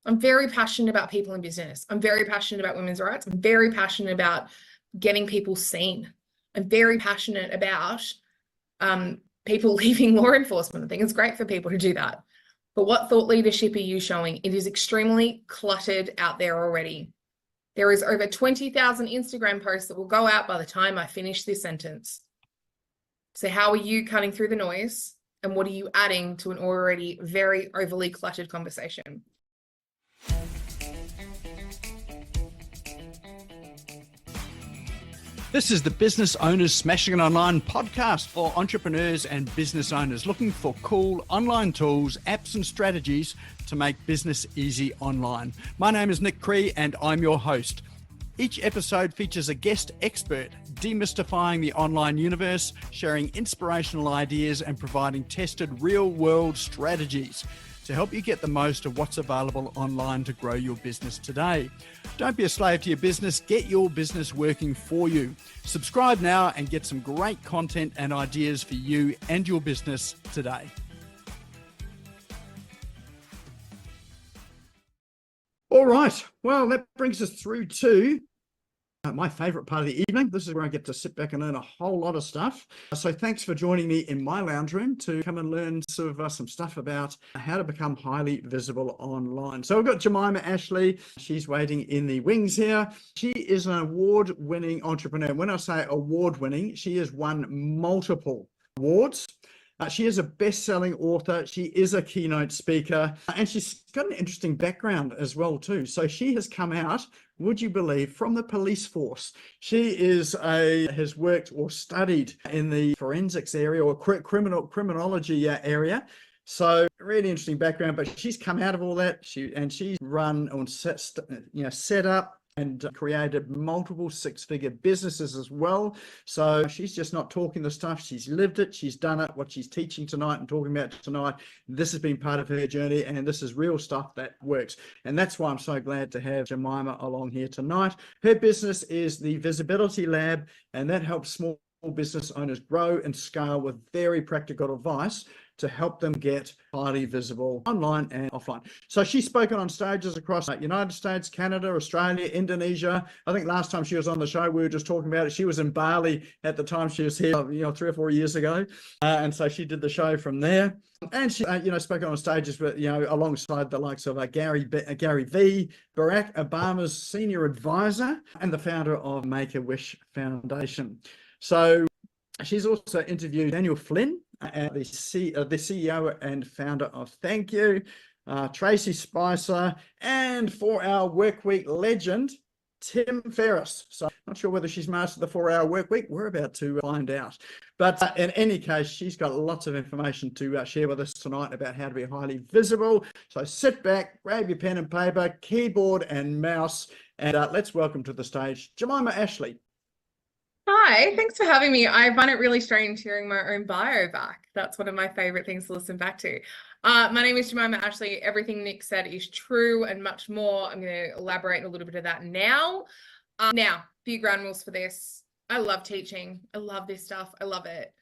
I'm very passionate about people in business. I'm very passionate about women's rights. I'm very passionate about getting people seen. I'm very passionate about people leaving law enforcement. I think it's great for people to do that. But what thought leadership are you showing? It is extremely cluttered out there already. There is over 20,000 Instagram posts that will go out by the time I finish this sentence. So how are you cutting through the noise? And what are you adding to an already very overly cluttered conversation? This is the Business Owners Smashing It Online podcast for entrepreneurs and business owners looking for cool online tools, apps and strategies to make business easy online. My name is Nick Cree and I'm your host. Each episode features a guest expert demystifying the online universe, sharing inspirational ideas and providing tested real-world strategies to help you get the most of what's available online to grow your business today. Don't be a slave to your business, get your business working for you. Subscribe now and get some great content and ideas for you and your business today. All right, well, that brings us through to my favorite part of the evening. This is where I get to sit back and learn a whole lot of stuff. So thanks for joining me in my lounge room to come and learn sort of some stuff about how to become highly visible online. So we've got Jemimah Ashleigh. She's waiting in the wings here. She is an award-winning entrepreneur. When I say award-winning, she has won multiple awards. She is a best-selling author. She is a keynote speaker, and she's got an interesting background as well too. So she has come out, would you believe, from the police force. She has worked or studied in the forensics area or criminology area. So really interesting background, but she's come out of all that. She's run on set up and created multiple six-figure businesses as well. So she's just not talking the stuff, she's lived it, she's done it. What she's teaching tonight and talking about tonight, this has been part of her journey, and this is real stuff that works. And that's why I'm so glad to have Jemimah along here tonight. Her business is the Visibility Lab, and that helps small business owners grow and scale with very practical advice to help them get highly visible online and offline. So she's spoken on stages across the United States, Canada, Australia, Indonesia. I think last time she was on the show, we were just talking about it. She was in Bali at the time she was here, 3 or 4 years ago. And so she did the show from there. And she, spoken on stages, but, alongside the likes of Gary V, Barack Obama's senior advisor, and the founder of Make-A-Wish Foundation. So she's also interviewed Daniel Flynn, the CEO and founder of Thank You, Tracy Spicer, and 4-Hour Workweek legend, Tim Ferriss. So not sure whether she's mastered the 4-hour workweek. We're about to find out. But in any case, she's got lots of information to share with us tonight about how to be highly visible. So sit back, grab your pen and paper, keyboard and mouse, and let's welcome to the stage Jemimah Ashleigh. Hi, thanks for having me. I find it really strange hearing my own bio back. That's one of my favorite things to listen back to. My name is Jemimah Ashleigh. Everything Nick said is true and much more. I'm going to elaborate a little bit of that now. Now, few ground rules for this. I love teaching. I love this stuff. I love it.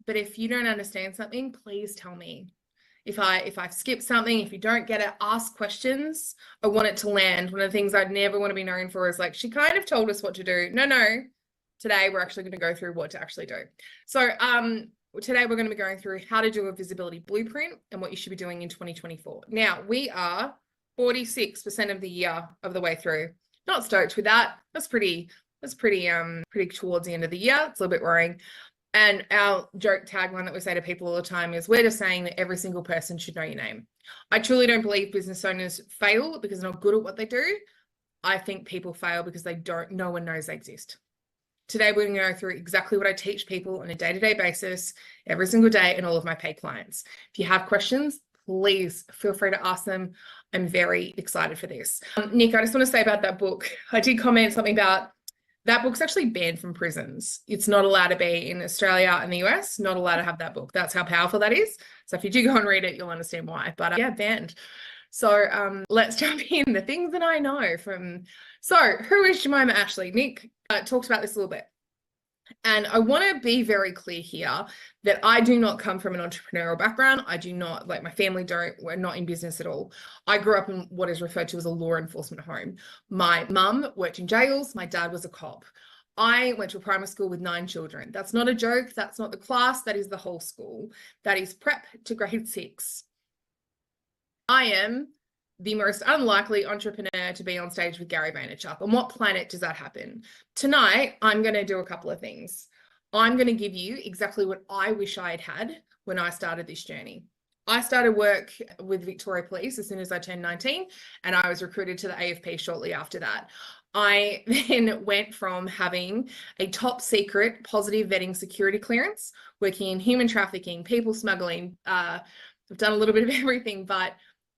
But if you don't understand something, please tell me. If I've skipped something, if you don't get it, ask questions. I want it to land. One of the things I'd never want to be known for is like, she kind of told us what to do. No. Today, we're actually going to go through what to actually do. So today, we're going to be going through how to do a visibility blueprint and what you should be doing in 2024. Now, we are 46% of the way through. Not stoked with that. That's pretty towards the end of the year. It's a little bit worrying. And our joke tagline that we say to people all the time is, we're just saying that every single person should know your name. I truly don't believe business owners fail because they're not good at what they do. I think people fail because no one knows they exist. Today, we're going to go through exactly what I teach people on a day-to-day basis, every single day, and all of my paid clients. If you have questions, please feel free to ask them. I'm very excited for this. Nick, I just want to say about that book. I did comment something about that book's actually banned from prisons. It's not allowed to be in Australia and the US, not allowed to have that book. That's how powerful that is. So if you do go and read it, you'll understand why. But yeah, banned. So let's jump in. The things that I know from... So who is Jemimah Ashleigh? Nick talked about this a little bit. And I want to be very clear here that I do not come from an entrepreneurial background. I do not, like my family we're not in business at all. I grew up in what is referred to as a law enforcement home. My mum worked in jails. My dad was a cop. I went to a primary school with 9 children. That's not a joke. That's not the class. That is the whole school. That is prep to grade 6. I am the most unlikely entrepreneur to be on stage with Gary Vaynerchuk. On what planet does that happen? Tonight, I'm going to do a couple of things. I'm going to give you exactly what I wish I had had when I started this journey. I started work with Victoria Police as soon as I turned 19, and I was recruited to the AFP shortly after that. I then went from having a top secret positive vetting security clearance, working in human trafficking, people smuggling. I've done a little bit of everything, but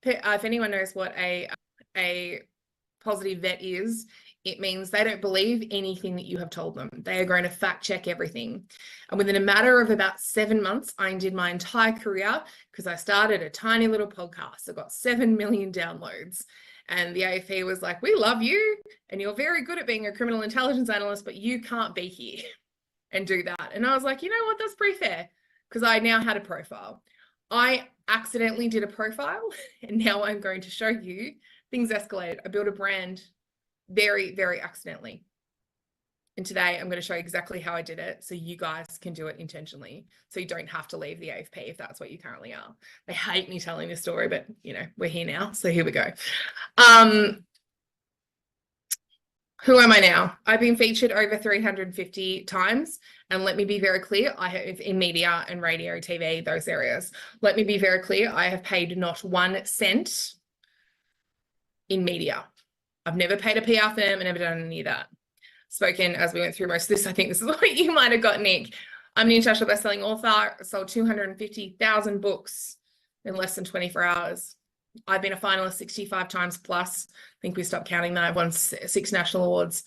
if anyone knows what a positive vet is, it means they don't believe anything that you have told them. They are going to fact check everything. And within a matter of about 7 months, I undid my entire career because I started a tiny little podcast. I got 7 million downloads. And the AFP was like, we love you and you're very good at being a criminal intelligence analyst, but you can't be here and do that. And I was like, you know what, that's pretty fair, because I now had a profile. I accidentally did a profile and now I'm going to show you things escalated. I built a brand very, very accidentally. And today I'm going to show you exactly how I did it so you guys can do it intentionally. So you don't have to leave the AFP if that's what you currently are. They hate me telling this story, but you know, we're here now. So here we go. Who am I now? I've been featured over 350 times. And let me be very clear, I have in media and radio, TV, those areas. Let me be very clear, I have paid not 1 cent in media. I've never paid a PR firm and never done any of that. Spoken as we went through most of this. I think this is what you might have got, Nick. I'm an international best-selling author, sold 250,000 books in less than 24 hours. I've been a finalist 65 times plus. I think we stopped counting that. I've won 6 national awards,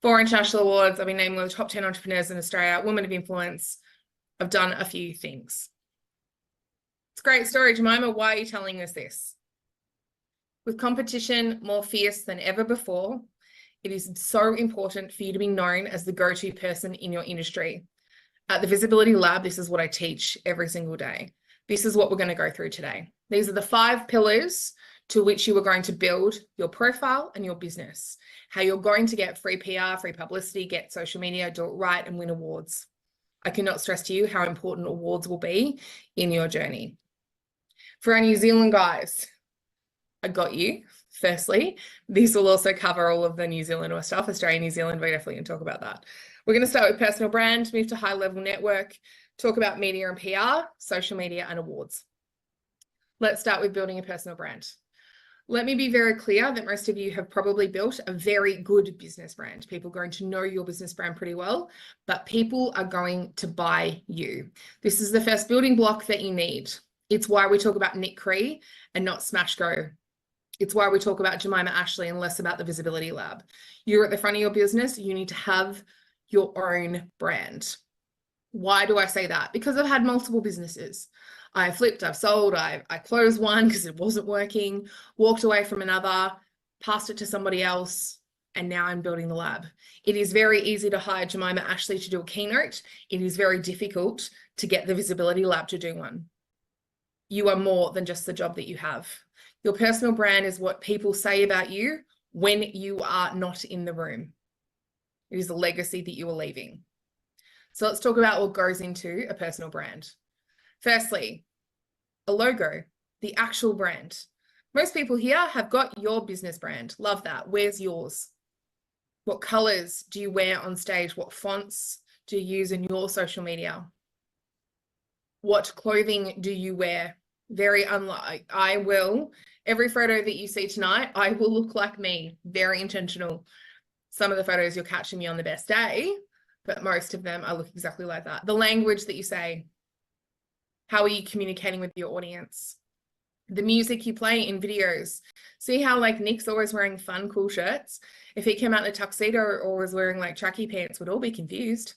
4 international awards. I've been named one of the top 10 entrepreneurs in Australia, woman of influence. I've done a few things. It's a great story. Jemimah, why are you telling us this? With competition more fierce than ever before, it is so important for you to be known as the go-to person in your industry. At the Visibility Lab, this is what I teach every single day. This is what we're going to go through today. These are the 5 pillars to which you are going to build your profile and your business. How you're going to get free PR, free publicity, get social media, do it right, and win awards. I cannot stress to you how important awards will be in your journey. For our New Zealand guys, I got you. Firstly, this will also cover all of the New Zealand or stuff, Australia, New Zealand, we're definitely going to talk about that. We're going to start with personal brand, move to high level network, talk about media and PR, social media and awards. Let's start with building a personal brand. Let me be very clear that most of you have probably built a very good business brand. People are going to know your business brand pretty well, but people are going to buy you. This is the first building block that you need. It's why we talk about Nick Cree and not Smash Go. It's why we talk about Jemimah Ashleigh and less about the Visibility Lab. You're at the front of your business. You need to have your own brand. Why do I say that? Because I've had multiple businesses. I flipped, I've sold, I closed one because it wasn't working, walked away from another, passed it to somebody else, and now I'm building the lab. It is very easy to hire Jemimah Ashleigh to do a keynote. It is very difficult to get the Visibility Lab to do one. You are more than just the job that you have. Your personal brand is what people say about you when you are not in the room. It is a legacy that you are leaving. So let's talk about what goes into a personal brand. Firstly, a logo, the actual brand. Most people here have got your business brand. Love that. Where's yours? What colors do you wear on stage? What fonts do you use in your social media? What clothing do you wear? Very unlike, every photo that you see tonight, I will look like me. Very intentional. Some of the photos you're catching me on the best day, but most of them I look exactly like that. The language that you say, how are you communicating with your audience? The music you play in videos. See how like Nick's always wearing fun, cool shirts? If he came out in a tuxedo or was wearing like tracky pants, we'd all be confused.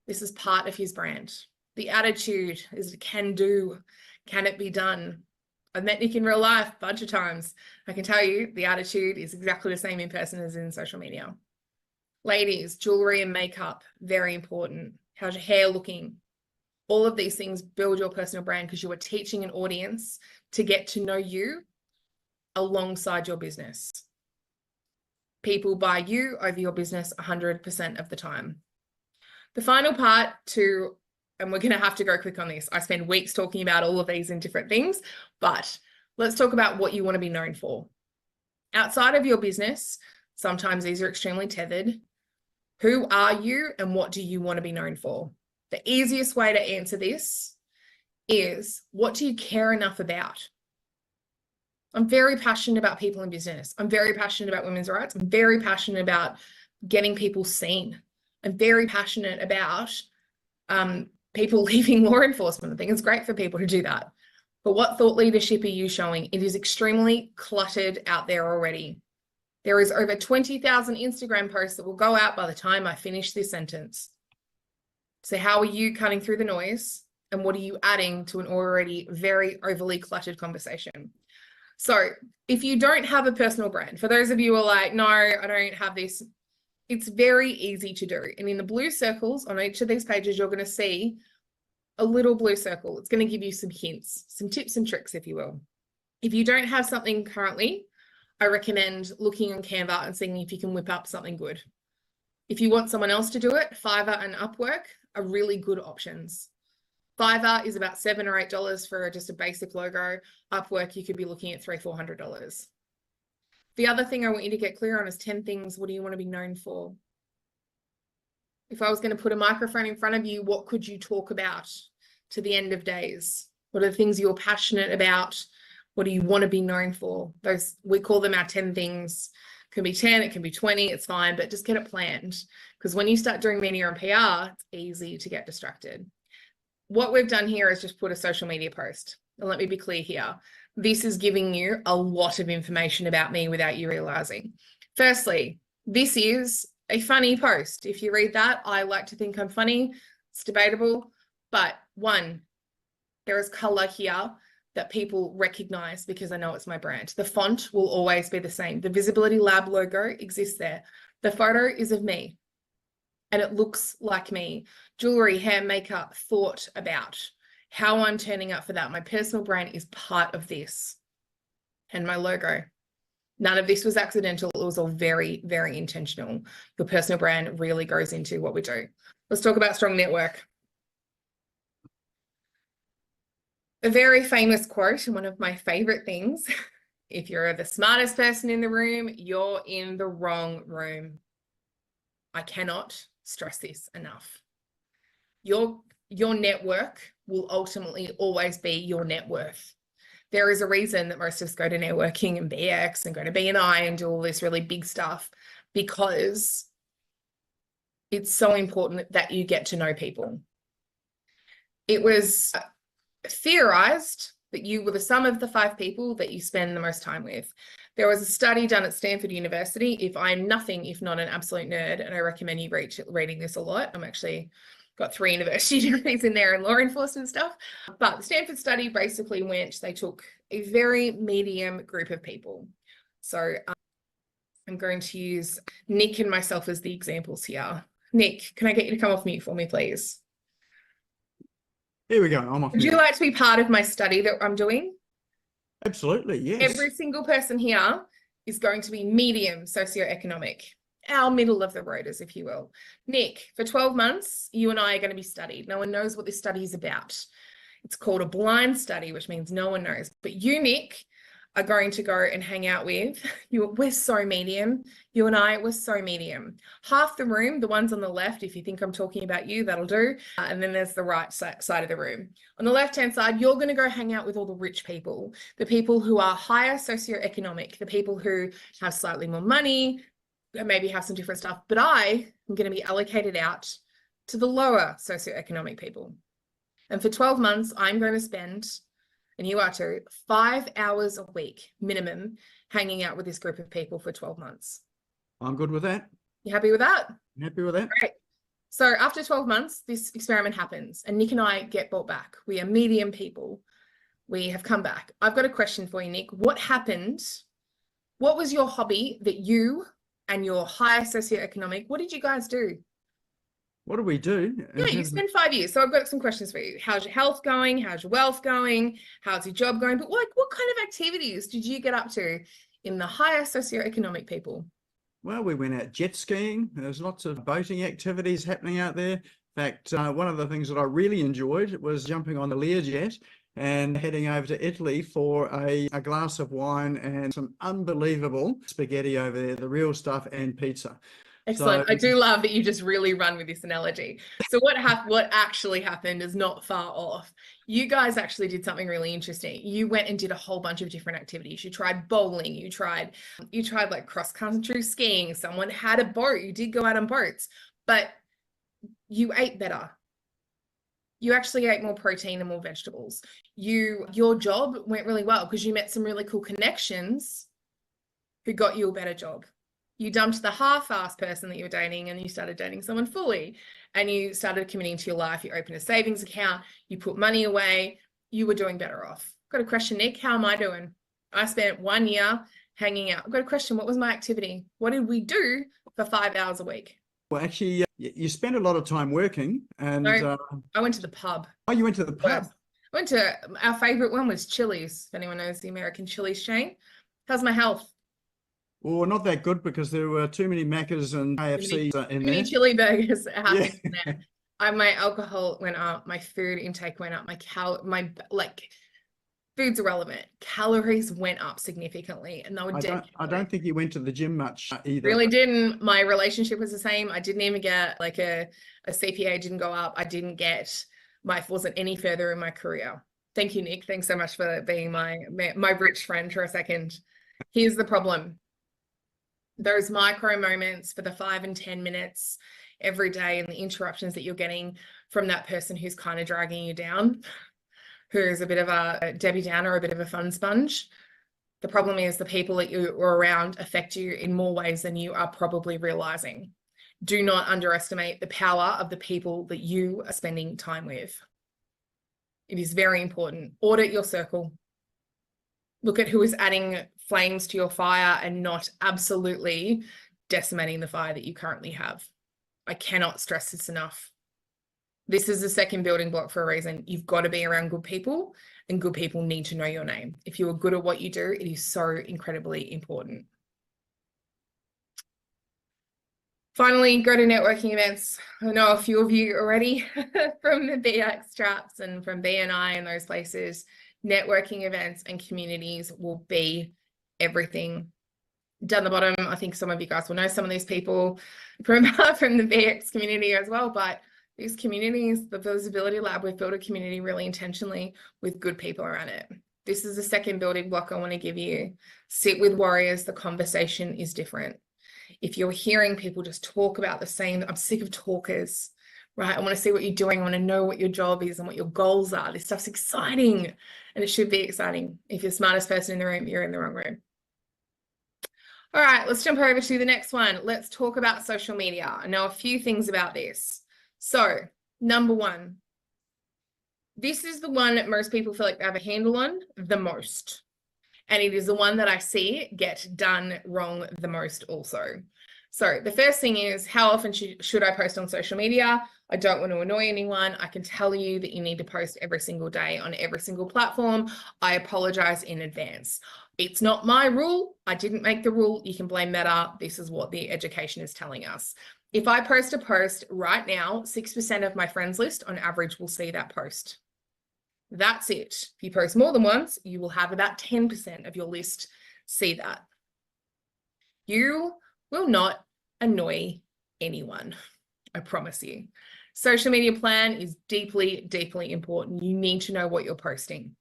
This is part of his brand. The attitude is can do. Can it be done? I've met Nick in real life a bunch of times. I can tell you the attitude is exactly the same in person as in social media. Ladies, jewelry and makeup, very important. How's your hair looking? All of these things build your personal brand because you are teaching an audience to get to know you alongside your business. People buy you over your business 100% of the time. The final part to, and we're going to have to go quick on this. I spend weeks talking about all of these in different things, but let's talk about what you want to be known for. Outside of your business, sometimes these are extremely tethered. Who are you and what do you want to be known for? The easiest way to answer this is, what do you care enough about? I'm very passionate about people in business. I'm very passionate about women's rights. I'm very passionate about getting people seen. I'm very passionate about people leaving law enforcement. I think it's great for people to do that. But what thought leadership are you showing? It is extremely cluttered out there already. There is over 20,000 Instagram posts that will go out by the time I finish this sentence. So how are you cutting through the noise? And what are you adding to an already very overly cluttered conversation? So if you don't have a personal brand, for those of you who are like, no, I don't have this, it's very easy to do. And in the blue circles on each of these pages, you're going to see a little blue circle. It's going to give you some hints, some tips and tricks, if you will. If you don't have something currently, I recommend looking on Canva and seeing if you can whip up something good. If you want someone else to do it, Fiverr and Upwork are really good options. Fiverr is about $7 or $8 for just a basic logo. Upwork, you could be looking at $300 or $400. The other thing I want you to get clear on is 10 things. What do you want to be known for? If I was going to put a microphone in front of you, what could you talk about to the end of days? What are the things you're passionate about? What do you want to be known for? Those, we call them our 10 things. It can be 10, it can be 20, it's fine, but just get it planned. Because when you start doing media and PR, it's easy to get distracted. What we've done here is just put a social media post. And let me be clear here. This is giving you a lot of information about me without you realizing. Firstly, this is a funny post. If you read that, I like to think I'm funny. It's debatable. But one, there is color here that people recognize because I know it's my brand. The font will always be the same. The Visibility Lab logo exists there. The photo is of me and it looks like me. Jewelry, hair, makeup, thought about how I'm turning up for that. My personal brand is part of this and my logo. None of this was accidental. It was all very, very intentional. Your personal brand really goes into what we do. Let's talk about strong network. A very famous quote and one of my favorite things, if you're the smartest person in the room, you're in the wrong room. I cannot stress this enough. Your network will ultimately always be your net worth. There is a reason that most of us go to networking and BX and go to BNI and do all this really big stuff, because it's so important that you get to know people. It was theorized that you were the sum of the 5 people that you spend the most time with. There was a study done at Stanford University. If I'm nothing if not an absolute nerd, and I recommend you reading this a lot. I'm actually got 3 university degrees in there and law enforcement stuff. But the Stanford study basically they took a very medium group of people. So I'm going to use Nick and myself as the examples here. Nick, can I get you to come off mute for me, please? Here we go. I'm off Would mute. you like to be part of my study that I'm doing? Absolutely, yes. Every single person here is going to be medium socioeconomic, our middle of the roaders, if you will. Nick, for 12 months, you and I are going to be studied. No one knows what this study is about. It's called a blind study, which means no one knows. But you, Nick, are going to go and hang out with, we're so medium. You and I, we're so medium. Half the room, the ones on the left, if you think I'm talking about you, that'll do. And then there's the right side of the room. On the left-hand side, you're going to go hang out with all the rich people, the people who are higher socioeconomic, the people who have slightly more money, maybe have some different stuff. But I am going to be allocated out to the lower socioeconomic people. And for 12 months, I'm going to spend, and you are too, 5 hours a week minimum hanging out with this group of people for 12 months. I'm good with that. You happy with that? Happy with that. Great. So after 12 months, this experiment happens and Nick and I get brought back. We are medium people. We have come back. I've got a question for you, Nick. What happened? What was your hobby that you and your higher socioeconomic, what did you guys do? What do we do? Yeah, you spent 5 years. So I've got some questions for you. How's your health going? How's your wealth going? How's your job going? But what kind of activities did you get up to in the higher socioeconomic people? Well, we went out jet skiing. There's lots of boating activities happening out there. In fact, one of the things that I really enjoyed was jumping on the Learjet and heading over to Italy for a glass of wine and some unbelievable spaghetti over there, the real stuff, and pizza. Excellent. So, I do love that you just really run with this analogy. So what actually happened is not far off. You guys actually did something really interesting. You went and did a whole bunch of different activities. You tried bowling, you tried like cross-country skiing, someone had a boat, you did go out on boats, but you ate better. You actually ate more protein and more vegetables. Your job went really well because you met some really cool connections who got you a better job. You dumped the half-assed person that you were dating and you started dating someone fully, and you started committing to your life. You opened a savings account, you put money away, you were doing better off. Got a question, Nick, how am I doing? I spent 1 year hanging out. I've got a question, what was my activity? What did we do for 5 hours a week? well, actually, you spent a lot of time working, and No, I went to the pub. oh, you went to the pub. I went to, our favorite one was Chili's, if anyone knows the American Chili's chain. How's my health? Well, not that good because there were too many Maccas and KFCs in Too many there. chili burgers happening Yeah. there. My alcohol went up, my food intake went up, my food's irrelevant. Calories went up significantly, and they were dead. I don't think you went to the gym much either. Really didn't. My relationship was the same. I didn't even get like a CPA didn't go up. I didn't get wasn't any further in my career. Thank you, Nick. Thanks so much for being my rich friend for a second. Here's the problem. Those micro moments for the 5 and 10 minutes every day, and the interruptions that you're getting from that person who's kind of dragging you down, who's a bit of a Debbie Downer, a bit of a fun sponge. The problem is the people that you are around affect you in more ways than you are probably realizing. Do not underestimate the power of the people that you are spending time with. It is very important. Audit your circle. Look at who is adding flames to your fire and not absolutely decimating the fire that you currently have. I cannot stress this enough. This is the second building block for a reason. You've got to be around good people, and good people need to know your name. If you are good at what you do, it is so incredibly important. Finally, go to networking events. I know a few of you already from the BX Traps and from BNI and those places. Networking events and communities will be everything. Down the bottom, I think some of you guys will know some of these people from the BX community as well, but these communities, the Visibility Lab, we've built a community really intentionally with good people around it. This is the second building block I want to give you. Sit with warriors. The conversation is different. If you're hearing people just talk about the same, I'm sick of talkers, right? I want to see what you're doing. I want to know what your job is and what your goals are. This stuff's exciting, and it should be exciting. If you're the smartest person in the room, you're in the wrong room. All right, let's jump over to the next one. Let's talk about social media. I know a few things about this. So, number one, this is the one that most people feel like they have a handle on the most. And it is the one that I see get done wrong the most also. So the first thing is, how often should I post on social media? I don't want to annoy anyone. I can tell you that you need to post every single day on every single platform. I apologize in advance. It's not my rule. I didn't make the rule. You can blame Meta. This is what the education is telling us. If I post a post right now, 6% of my friends list on average will see that post. That's it. If you post more than once, you will have about 10% of your list see that. You will not annoy anyone, I promise you. Social media plan is deeply, deeply important. You need to know what you're posting.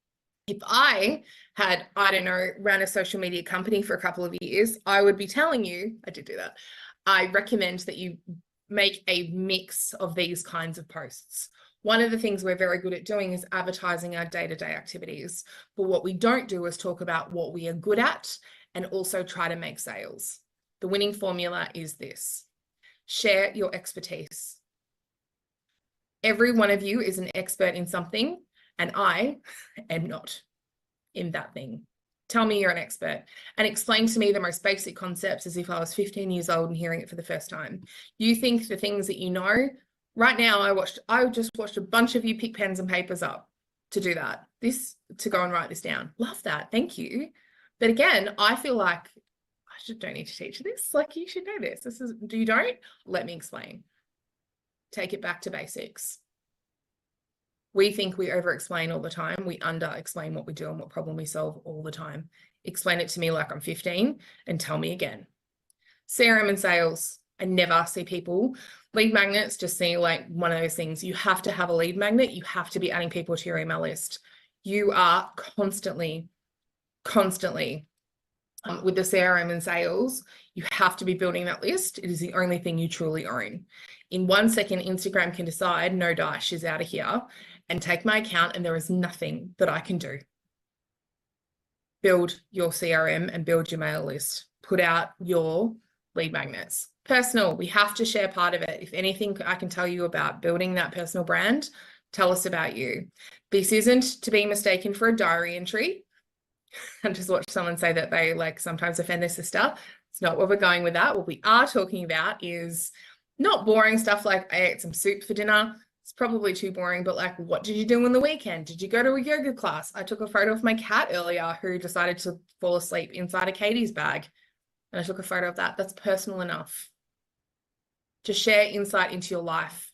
If I had, I don't know, ran a social media company for a couple of years, I would be telling you, I did do that. I recommend that you make a mix of these kinds of posts. One of the things we're very good at doing is advertising our day-to-day activities. But what we don't do is talk about what we are good at and also try to make sales. The winning formula is this: share your expertise. Every one of you is an expert in something, and I am not in that thing. Tell me you're an expert and explain to me the most basic concepts as if I was 15 years old and hearing it for the first time. You think the things that you know. Right now, I just watched a bunch of you pick pens and papers up to do that. To go and write this down. Love that. Thank you. But again, I feel like don't need to teach you this. Like, you should know this. You don't? Let me explain. Take it back to basics. We think we over-explain all the time. We under-explain what we do and what problem we solve all the time. Explain it to me like I'm 15 and tell me again. CRM and sales. I never see people. Lead magnets just seem like one of those things. You have to have a lead magnet. You have to be adding people to your email list. You are constantly with the CRM and sales, you have to be building that list. It is the only thing you truly own. In 1 second, Instagram can decide, no dice, she's out of here, and take my account, and there is nothing that I can do. Build your CRM and build your mail list. Put out your lead magnets. Personal, we have to share part of it. If anything I can tell you about building that personal brand, tell us about you. This isn't to be mistaken for a diary entry. I just watched someone say that they sometimes offend their sister. It's not where we're going with that. What we are talking about is not boring stuff like I ate some soup for dinner. It's probably too boring, but what did you do on the weekend? Did you go to a yoga class? I took a photo of my cat earlier who decided to fall asleep inside a Katie's bag. And I took a photo of that. That's personal enough. To share insight into your life.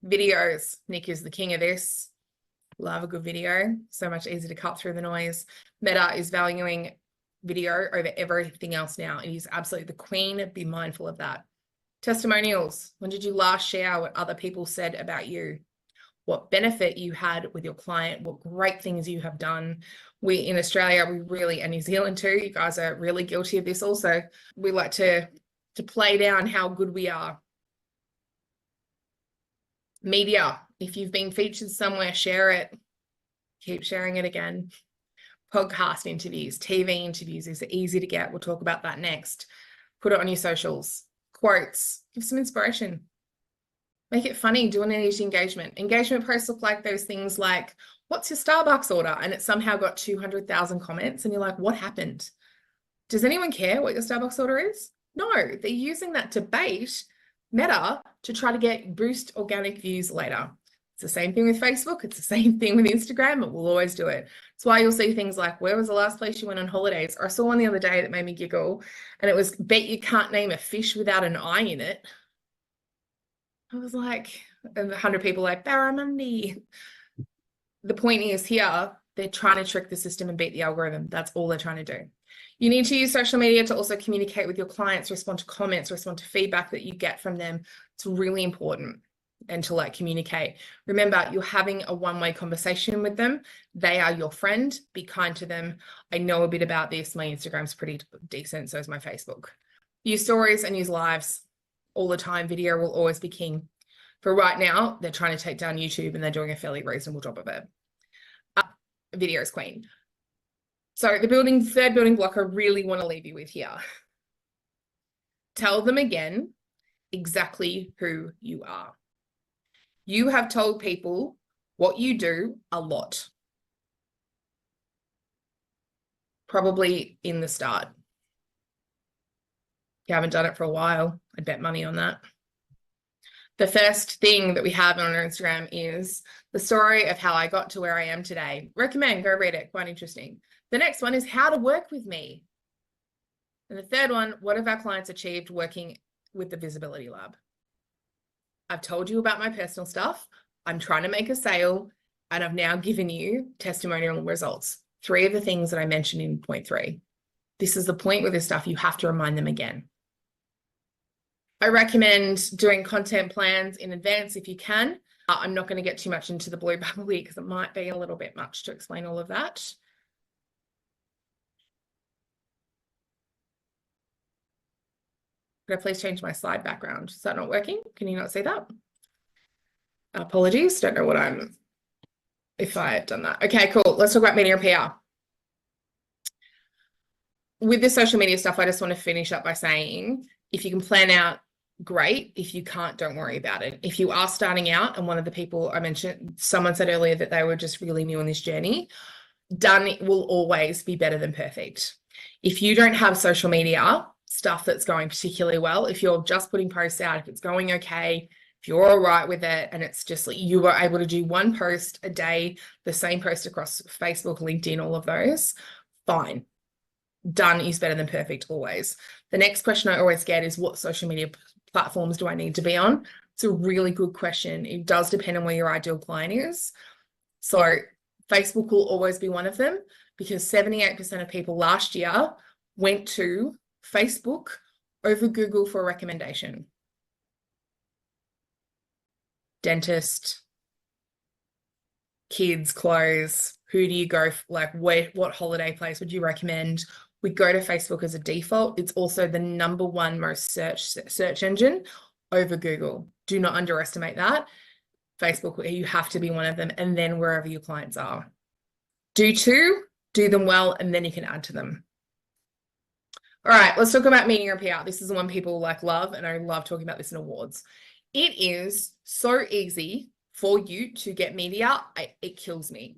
Videos. Nick is the king of this. Love a good video. So much easier to cut through the noise. Meta is valuing video over everything else now. It is absolutely the queen. Be mindful of that. Testimonials. When did you last share what other people said about you? What benefit you had with your client? What great things you have done. We in Australia, and New Zealand too, you guys are really guilty of this also. We like to play down how good we are. Media. If you've been featured somewhere, share it. Keep sharing it again. Podcast interviews, TV interviews is easy to get. We'll talk about that next. Put it on your socials. Quotes. Give some inspiration. Make it funny. Do an energy engagement. Engagement posts look like those things like, what's your Starbucks order? And it somehow got 200,000 comments and you're like, what happened? Does anyone care what your Starbucks order is? No, they're using that to bait Meta to try to boost organic views later. It's the same thing with Facebook. It's the same thing with Instagram. It will always do it. That's why you'll see things like, where was the last place you went on holidays? Or I saw one the other day that made me giggle. And it was, bet you can't name a fish without an I in it. I was like, 100 people like, barramundi. The point is here, they're trying to trick the system and beat the algorithm. That's all they're trying to do. You need to use social media to also communicate with your clients, respond to comments, respond to feedback that you get from them. It's really important. And to communicate. Remember, you're having a one-way conversation with them. They are your friend. Be kind to them. I know a bit about this. My Instagram's pretty decent. So is my Facebook. Use stories and use lives all the time. Video will always be king. For right now, they're trying to take down YouTube and they're doing a fairly reasonable job of it. Video is queen. So the third building block I really want to leave you with here. Tell them again exactly who you are. You have told people what you do a lot. Probably in the start. If you haven't done it for a while, I'd bet money on that. The first thing that we have on our Instagram is the story of how I got to where I am today. Recommend, go read it, quite interesting. The next one is how to work with me. And the third one, what have our clients achieved working with the Visibility Lab? I've told you about my personal stuff. I'm trying to make a sale, and I've now given you testimonial results. 3 of the things that I mentioned in point 3. This is the point with this stuff. You have to remind them again. I recommend doing content plans in advance if you can. I'm not going to get too much into the blue bubbly because it might be a little bit much to explain all of that. Could I please change my slide background? Is that not working? Can you not see that? Apologies. Don't know if I have done that. Okay, cool. Let's talk about media and PR. With the social media stuff, I just want to finish up by saying, if you can plan out, great. If you can't, don't worry about it. If you are starting out, and one of the people I mentioned, someone said earlier that they were just really new on this journey, done will always be better than perfect. If you don't have social media stuff that's going particularly well, if you're just putting posts out, if it's going okay, if you're all right with it, and it's just like you are able to do one post a day, the same post across Facebook, LinkedIn, all of those, fine. Done is better than perfect always. The next question I always get is, what social media platforms do I need to be on? It's a really good question. It does depend on where your ideal client is. So Facebook will always be one of them, because 78% of people last year went to Facebook over Google for a recommendation. Dentist, kids, clothes, who do you go for, like what holiday place would you recommend? We go to Facebook as a default. It's also the #1 most search engine over Google. Do not underestimate that. Facebook, you have to be one of them, and then wherever your clients are. Do them well, and then you can add to them. All right, let's talk about media and PR. This is the one people love, and I love talking about this in awards. It is so easy for you to get media. It kills me.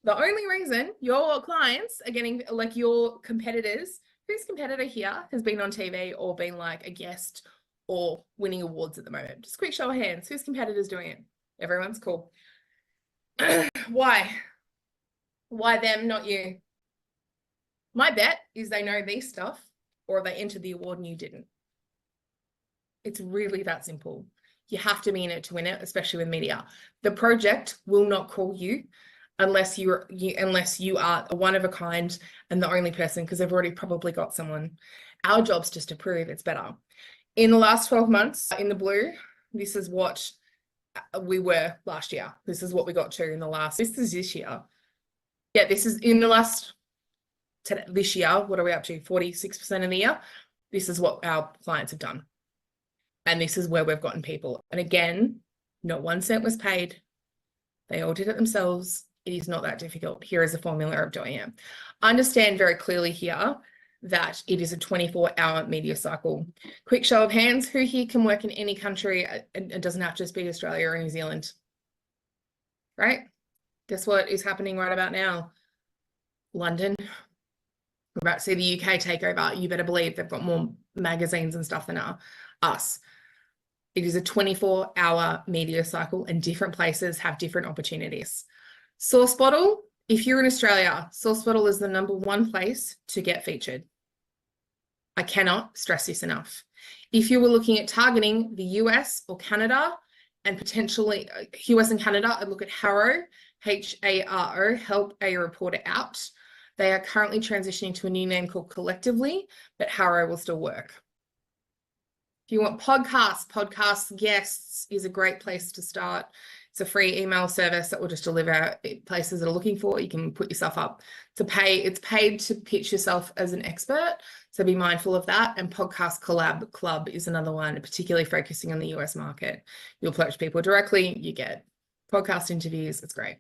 The only reason your clients are getting, your competitors, whose competitor here has been on TV or been a guest or winning awards at the moment? Just quick show of hands. Whose competitor's doing it? Everyone's cool. Why? Why them, not you? My bet is they know this stuff, or they entered the award and you didn't. It's really that simple. You have to be in it to win it, especially with media. The project will not call you unless you are one of a kind and the only person, because they've already probably got someone. Our job's just to prove it's better. In the last 12 months, in the blue, this is what we were last year. This is what we got to in the last, this is this year. Yeah, this is in the last, this year, what are we up to? 46% of the year. This is what our clients have done. And this is where we've gotten people. And again, not 1 cent was paid. They all did it themselves. It is not that difficult. Here is a formula of doing it. Understand very clearly here that it is a 24-hour media cycle. Quick show of hands, who here can work in any country? It doesn't have to just be Australia or New Zealand, right? Guess what is happening right about now? London. We're about to see the UK take over. You better believe they've got more magazines and stuff than us. It is a 24-hour media cycle, and different places have different opportunities. Source Bottle, if you're in Australia, Source Bottle is the #1 place to get featured. I cannot stress this enough. If you were looking at targeting the US or Canada, and potentially US and Canada, I'd look at Haro, H-A-R-O, Help a Reporter Out. They are currently transitioning to a new name called Collectively, but Haro will still work. If you want podcast guests is a great place to start. It's a free email service that will just deliver places that are looking for. You can put yourself up to pay. It's paid to pitch yourself as an expert, so be mindful of that. And Podcast Collab Club is another one, particularly focusing on the US market. You'll approach people directly, you get podcast interviews. It's great.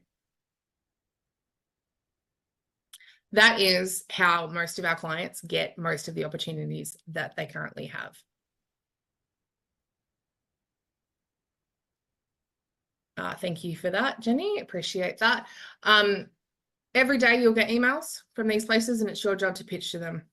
That is how most of our clients get most of the opportunities that they currently have. Thank you for that, Jenny. Appreciate that. Every day you'll get emails from these places, and it's your job to pitch to them.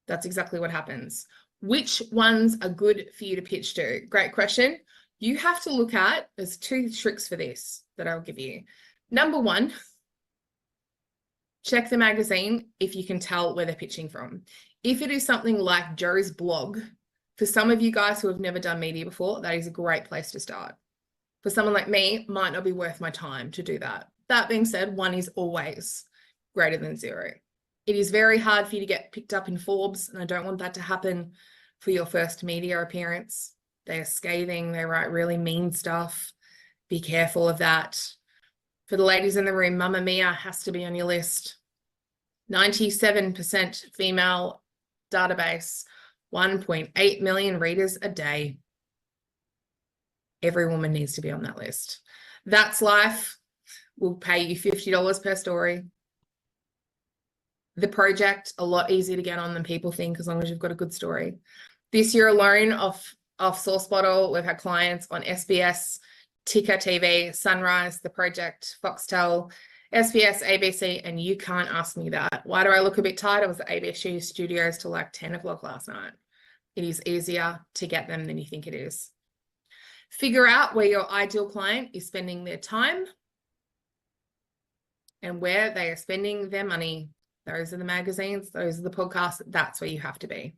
That's exactly what happens. Which ones are good for you to pitch to? Great question. You have to look at, there's 2 tricks for this that I'll give you. #1, check the magazine if you can tell where they're pitching from. If it is something like Joe's blog, for some of you guys who have never done media before, that is a great place to start. For someone like me, might not be worth my time to do that. That being said, 1 is always greater than 0. It is very hard for you to get picked up in Forbes, and I don't want that to happen for your first media appearance. They are scathing, they write really mean stuff. Be careful of that. For the ladies in the room, Mamma Mia has to be on your list. 97% female database, 1.8 million readers a day. Every woman needs to be on that list. That's Life will pay you $50 per story. The Project, a lot easier to get on than people think, as long as you've got a good story. This year alone off Source Bottle, we've had clients on SBS, Ticker TV, Sunrise, The Project, Foxtel, SBS, ABC, and you can't ask me that. Why do I look a bit tired? I was at ABC Studios till like 10 o'clock last night. It is easier to get them than you think it is. Figure out where your ideal client is spending their time and where they are spending their money. Those are the magazines, those are the podcasts. That's where you have to be.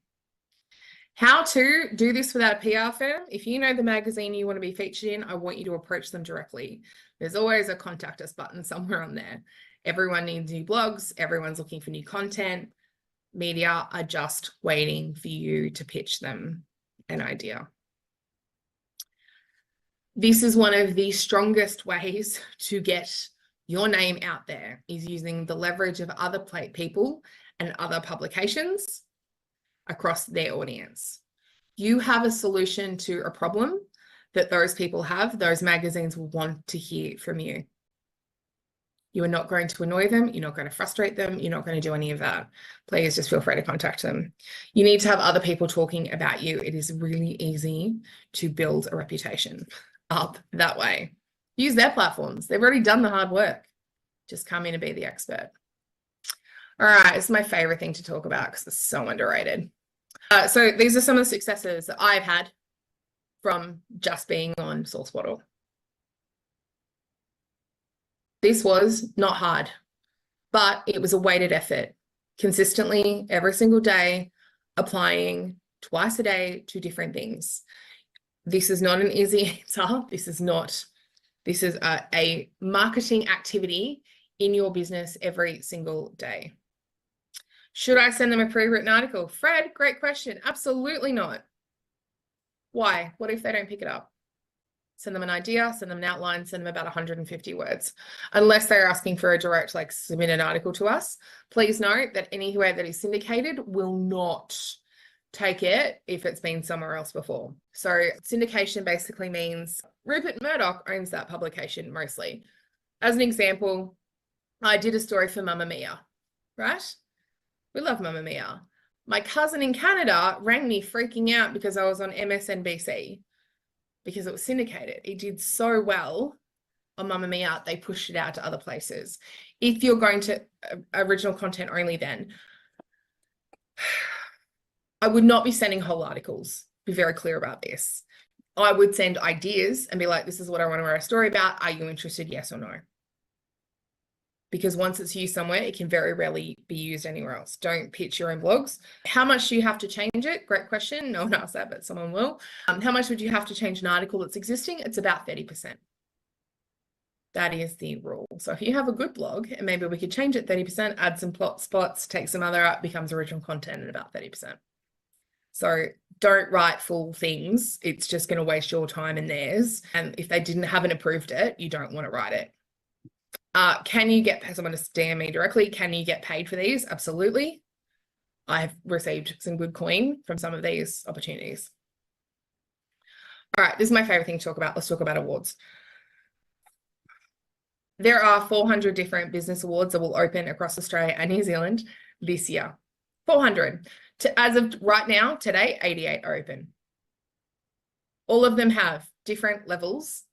How to do this without a PR firm. If you know the magazine you want to be featured in, I want you to approach them directly. There's always a contact us button somewhere on there. Everyone needs new blogs. Everyone's looking for new content. Media are just waiting for you to pitch them an idea. This is one of the strongest ways to get your name out there, is using the leverage of other people and other publications across their audience. You have a solution to a problem that those people have. Those magazines will want to hear from you. You are not going to annoy them. You're not going to frustrate them. You're not going to do any of that. Please just feel free to contact them. You need to have other people talking about you. It is really easy to build a reputation up that way. Use their platforms. They've already done the hard work. Just come in and be the expert. All right, it's my favorite thing to talk about because it's so underrated. So these are some of the successes that I've had from just being on Source Bottle. This was not hard, but it was a weighted effort. Consistently, every single day, applying twice a day to different things. This is not an easy answer. This is a marketing activity in your business every single day. Should I send them a pre-written article? Fred, great question. Absolutely not. Why? What if they don't pick it up? Send them an idea, send them an outline, send them about 150 words. Unless they're asking for a direct, like, submit an article to us. Please note that anywhere that is syndicated will not take it if it's been somewhere else before. So syndication basically means Rupert Murdoch owns that publication mostly. As an example, I did a story for Mamma Mia, right? We love Mamma Mia. My cousin in Canada rang me freaking out because I was on MSNBC because it was syndicated. It did so well on Mamma Mia, they pushed it out to other places. If you're going to original content only, then I would not be sending whole articles. Be very clear about this. I would send ideas and be like, this is what I want to write a story about. Are you interested? Yes or no? Because once it's used somewhere, it can very rarely be used anywhere else. Don't pitch your own blogs. How much do you have to change it? Great question. No one asked that, but someone will. How much would you have to change an article that's existing? It's about 30%. That is the rule. So if you have a good blog, and maybe we could change it 30%, add some plot spots, take some other out, becomes original content at about 30%. So don't write full things. It's just going to waste your time and theirs. And if they haven't approved it, you don't want to write it. Can you get someone to DM me directly? Can you get paid for these? Absolutely. I've received some good coin from some of these opportunities. All right, this is my favorite thing to talk about. Let's talk about awards. There are 400 different business awards that will open across Australia and New Zealand this year. 400. As of right now, today, 88 are open. All of them have different levels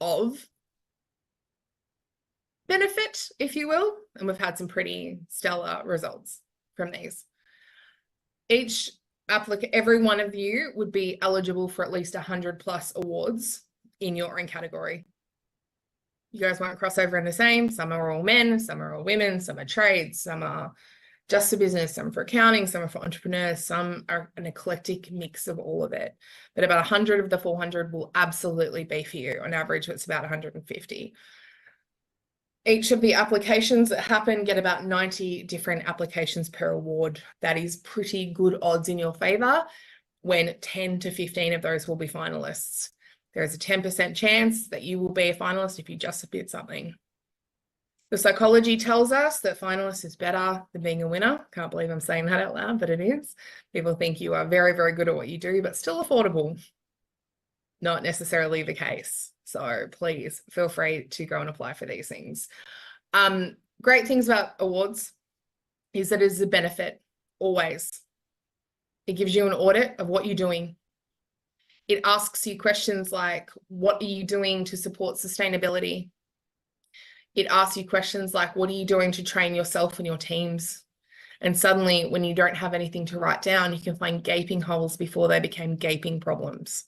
of benefit, if you will, and we've had some pretty stellar results from these. Each applicant, every one of you would be eligible for at least 100 plus awards in your own category. You guys won't cross over in the same. Some are all men, some are all women, some are trades, some are just for business, some for accounting, some are for entrepreneurs, some are an eclectic mix of all of it. But about 100 of the 400 will absolutely be for you. On average, it's about 150. Each of the applications that happen get about 90 different applications per award. That is pretty good odds in your favor when 10 to 15 of those will be finalists. There is a 10% chance that you will be a finalist if you just submit something. The psychology tells us that finalist is better than being a winner. Can't believe I'm saying that out loud, but it is. People think you are very, very good at what you do, but still affordable. Not necessarily the case. So please feel free to go and apply for these things. Great things about awards is that it is a benefit always. It gives you an audit of what you're doing. It asks you questions like, what are you doing to support sustainability? It asks you questions like, what are you doing to train yourself and your teams? And suddenly, when you don't have anything to write down, you can find gaping holes before they became gaping problems.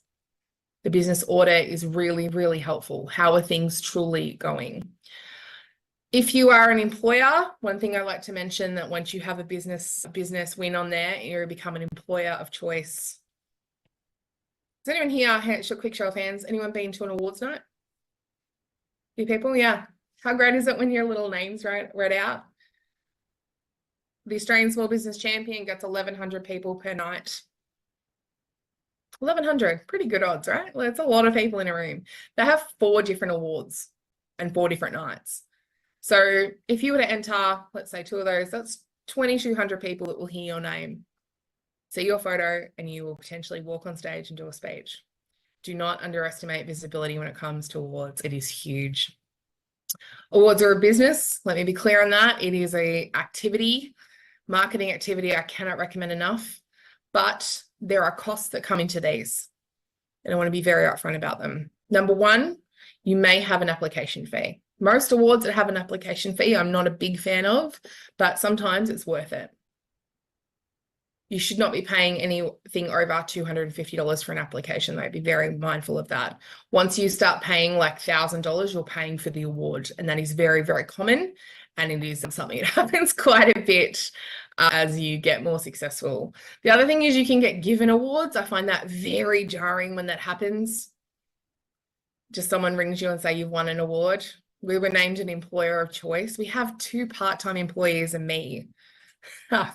The business audit is really, really helpful. How are things truly going? If you are an employer, one thing I like to mention that once you have a business win on there, you become an employer of choice. Has anyone here, quick show of hands, anyone been to an awards night? You people, yeah. How great is it when your little names read out? The Australian Small Business Champion gets 1,100 people per night. 1,100, pretty good odds, right? Well, it's a lot of people in a room. They have 4 different awards and 4 different nights. So if you were to enter, let's say 2 of those, that's 2,200 people that will hear your name, see your photo, and you will potentially walk on stage and do a speech. Do not underestimate visibility when it comes to awards. It is huge. Awards are a business. Let me be clear on that. It is a activity, marketing activity I cannot recommend enough, but there are costs that come into these, and I want to be very upfront about them. Number one, you may have an application fee. Most awards that have an application fee, I'm not a big fan of, but sometimes it's worth it. You should not be paying anything over $250 for an application. They'd be very mindful of that. Once you start paying like $1,000, you're paying for the award, and that is very, very common, and it is something that happens quite a bit as you get more successful. The other thing is you can get given awards. I find that very jarring when that happens. Just someone rings you and say you've won an award. We were named an employer of choice. We have 2 part-time employees and me.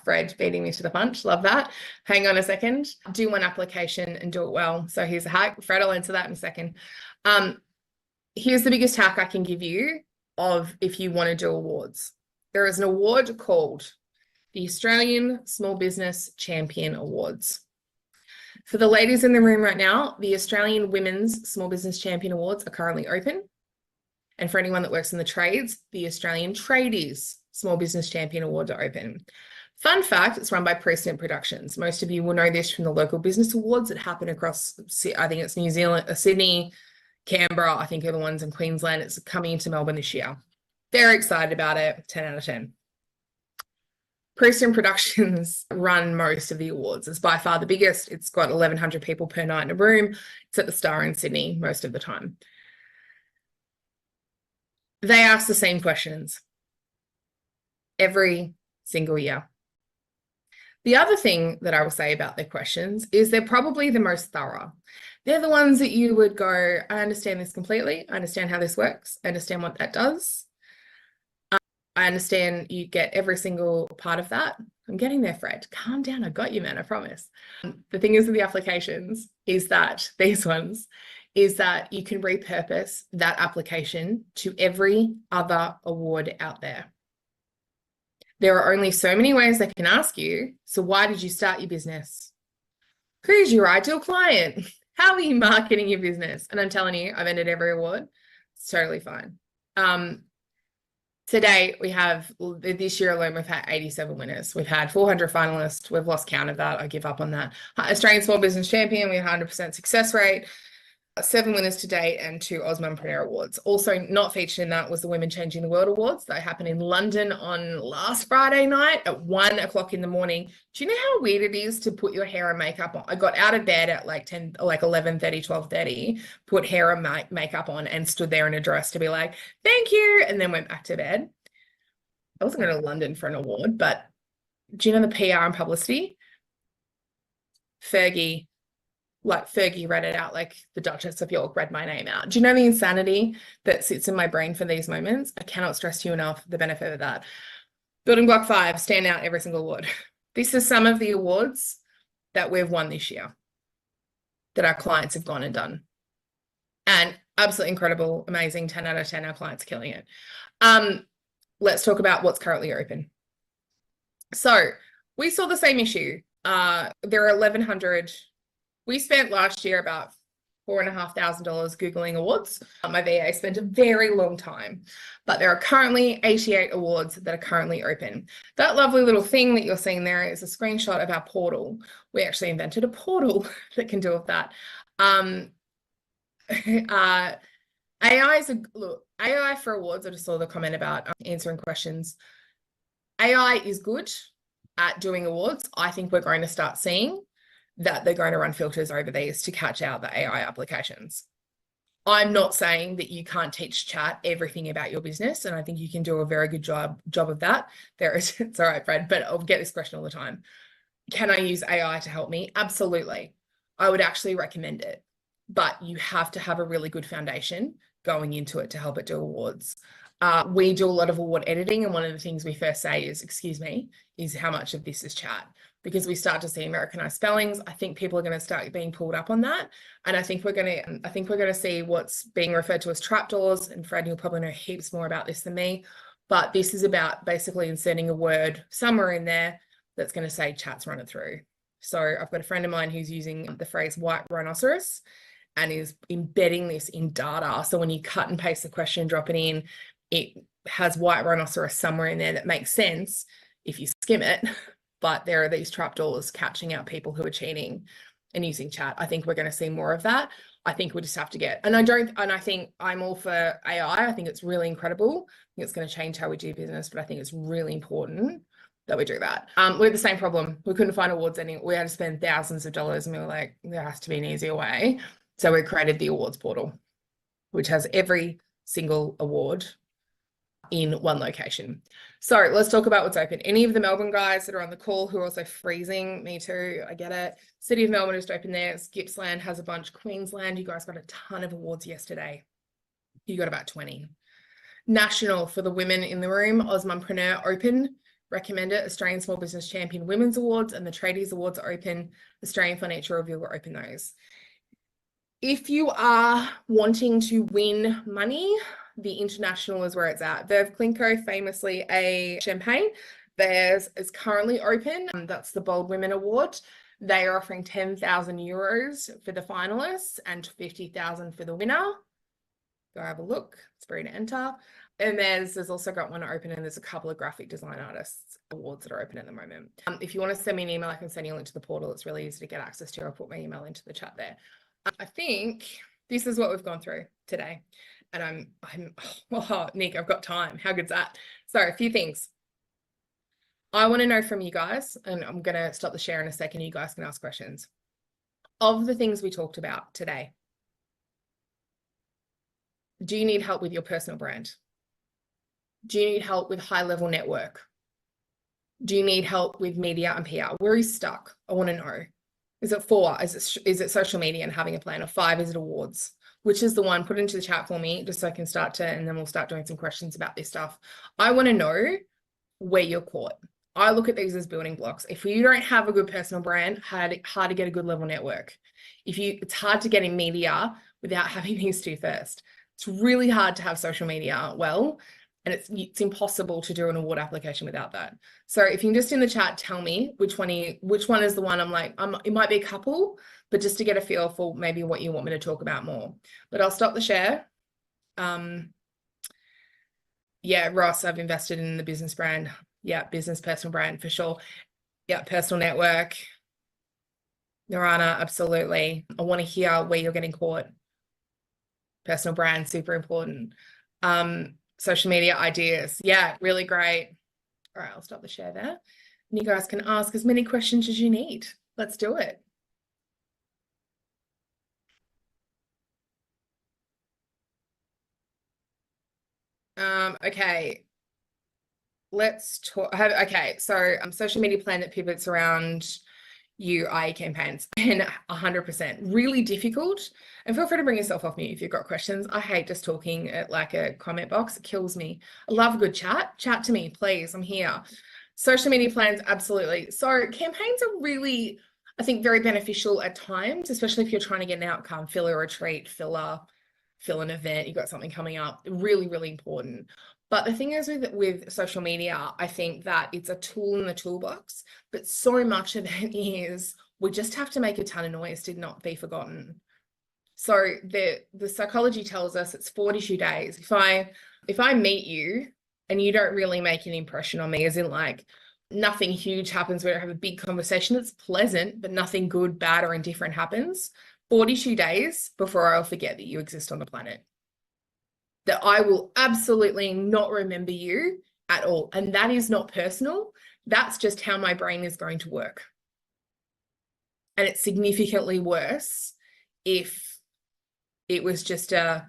Fred beating me to the punch. Love that. Hang on a second. Do one application and do it well. So here's a hack. Fred, I'll answer that in a second. Here's the biggest hack I can give you of if you want to do awards. There is an award called the Australian Small Business Champion Awards. For the ladies in the room right now, the Australian Women's Small Business Champion Awards are currently open. And for anyone that works in the trades, the Australian Tradies Small Business Champion Awards are open. Fun fact, it's run by Precedent Productions. Most of you will know this from the local business awards that happen across, I think it's New Zealand, Sydney, Canberra, I think are the ones in Queensland. It's coming into Melbourne this year. Very excited about it, 10 out of 10. Precedent Productions run most of the awards. It's by far the biggest. It's got 1,100 people per night in a room. It's at the Star in Sydney most of the time. They ask the same questions every single year. The other thing that I will say about their questions is they're probably the most thorough. They're the ones that you would go, I understand this completely. I understand how this works. I understand what that does. I understand you get every single part of that. I'm getting there, Fred. Calm down. I got you, man. I promise. The thing is with the applications is that these ones is that you can repurpose that application to every other award out there. There are only so many ways they can ask you. So why did you start your business? Who's your ideal client? How are you marketing your business? And I'm telling you, I've entered every award. It's totally fine. Today, we have, this year alone, we've had 87 winners. We've had 400 finalists. We've lost count of that. I give up on that. Australian Small Business Champion, we have 100% success rate. 7 winners to date and 2 Australian Awards. Also not featured in that was the Women Changing the World Awards that happened in London on last Friday night at 1 o'clock in the morning. Do you know how weird it is to put your hair and makeup on? I got out of bed at like 11:30, 12:30, put hair and makeup on and stood there in a dress to be like, thank you, and then went back to bed. I wasn't going to London for an award, but do you know the PR and publicity? Fergie read it out, like the Duchess of York read my name out. Do you know the insanity that sits in my brain for these moments? I cannot stress to you enough the benefit of that. Building block 5, stand out every single award. This is some of the awards that we've won this year that our clients have gone and done. And absolutely incredible, amazing, 10 out of 10, our clients are killing it. Let's talk about what's currently open. So we saw the same issue. There are 1,100. We spent last year about $4,500 Googling awards. My VA spent a very long time, but there are currently 88 awards that are currently open. That lovely little thing that you're seeing there is a screenshot of our portal. We actually invented a portal that can do with that. AI for awards. I just saw the comment about answering questions. AI is good at doing awards. I think we're going to start seeing that they're going to run filters over these to catch out the AI applications. I'm not saying that you can't teach chat everything about your business, and I think you can do a very good job of that. It's all right, Fred, but I'll get this question all the time. Can I use AI to help me? Absolutely. I would actually recommend it, but you have to have a really good foundation going into it to help it do awards. We do a lot of award editing, and one of the things we first say is, excuse me, is how much of this is chat? Because we start to see Americanized spellings. I think people are going to start being pulled up on that. And I think we're going to see what's being referred to as trapdoors. And Fred, you'll probably know heaps more about this than me. But this is about basically inserting a word somewhere in there that's going to say chat's run it through. So I've got a friend of mine who's using the phrase white rhinoceros and is embedding this in data. So when you cut and paste the question, drop it in, it has white rhinoceros somewhere in there that makes sense if you skim it. But there are these trapdoors catching out people who are cheating and using chat. I think we're going to see more of that. I think we just have to get, and I think I'm all for AI. I think it's really incredible. I think it's going to change how we do business, but I think it's really important that we do that. We had the same problem. We couldn't find awards anywhere. We had to spend thousands of dollars, and we were like, there has to be an easier way. So we created the awards portal, which has every single award in one location. So let's talk about what's open. Any of the Melbourne guys that are on the call who are also freezing, me too, I get it. City of Melbourne is open there. Gippsland has a bunch. Queensland, you guys got a ton of awards yesterday. You got about 20. National for the women in the room, Osmompreneur open. Recommend it. Australian Small Business Champion Women's Awards and the Tradies Awards are open. Australian Financial Review will open those. If you are wanting to win money, the international is where it's at. Verve Clinco, famously a champagne, theirs is currently open. That's the Bold Women Award. They are offering 10,000 euros for the finalists and 50,000 for the winner. Go have a look. It's free to enter. And there's also got one open, and there's a couple of graphic design artists awards that are open at the moment. If you want to send me an email, I can send you a link to the portal. It's really easy to get access to. I'll put my email into the chat there. I think this is what we've gone through today. And oh, Nick, I've got time. How good's that? So a few things. I want to know from you guys, and I'm going to stop the share in a second. You guys can ask questions. Of the things we talked about today, do you need help with your personal brand? Do you need help with high-level network? Do you need help with media and PR? Where are you stuck? I want to know. Is it 4? Is it social media and having a plan? Or 5, is it awards? Which is the one? Put it into the chat for me, just so I can start to, and then we'll start doing some questions about this stuff. I want to know where you're caught. I look at these as building blocks. If you don't have a good personal brand, hard to get a good level network. It's hard to get in media without having these two first. It's really hard to have social media well, and it's impossible to do an award application without that. So if you can just in the chat tell me which one is the one I'm like, it might be a couple, but just to get a feel for maybe what you want me to talk about more. But I'll stop the share. Yeah, Ross, I've invested in the business brand. Yeah, business personal brand for sure. Yeah, personal network. Narana, absolutely. I want to hear where you're getting caught. Personal brand, super important. Social media ideas. Yeah, really great. All right, I'll stop the share there. And you guys can ask as many questions as you need. Let's do it. Okay. Let's talk. Okay, so social media plan that pivots around UI campaigns, and 100% really difficult. And feel free to bring yourself off mute if you've got questions. I hate just talking at like a comment box. It kills me. I love a good chat. Chat to me, please. I'm here. Social media plans, absolutely. So campaigns are really, I think, very beneficial at times, especially if you're trying to get an outcome, fill a retreat, fill an event, you've got something coming up. Really, really important. But the thing is with social media, I think that it's a tool in the toolbox, but so much of it is we just have to make a ton of noise to not be forgotten. So the psychology tells us it's 42 days. If I meet you and you don't really make an impression on me, as in like nothing huge happens, we don't have a big conversation, it's pleasant, but nothing good, bad, or indifferent happens, 42 days before I'll forget that you exist on the planet. that I will absolutely not remember you at all. And that is not personal. That's just how my brain is going to work. And it's significantly worse if it was just a,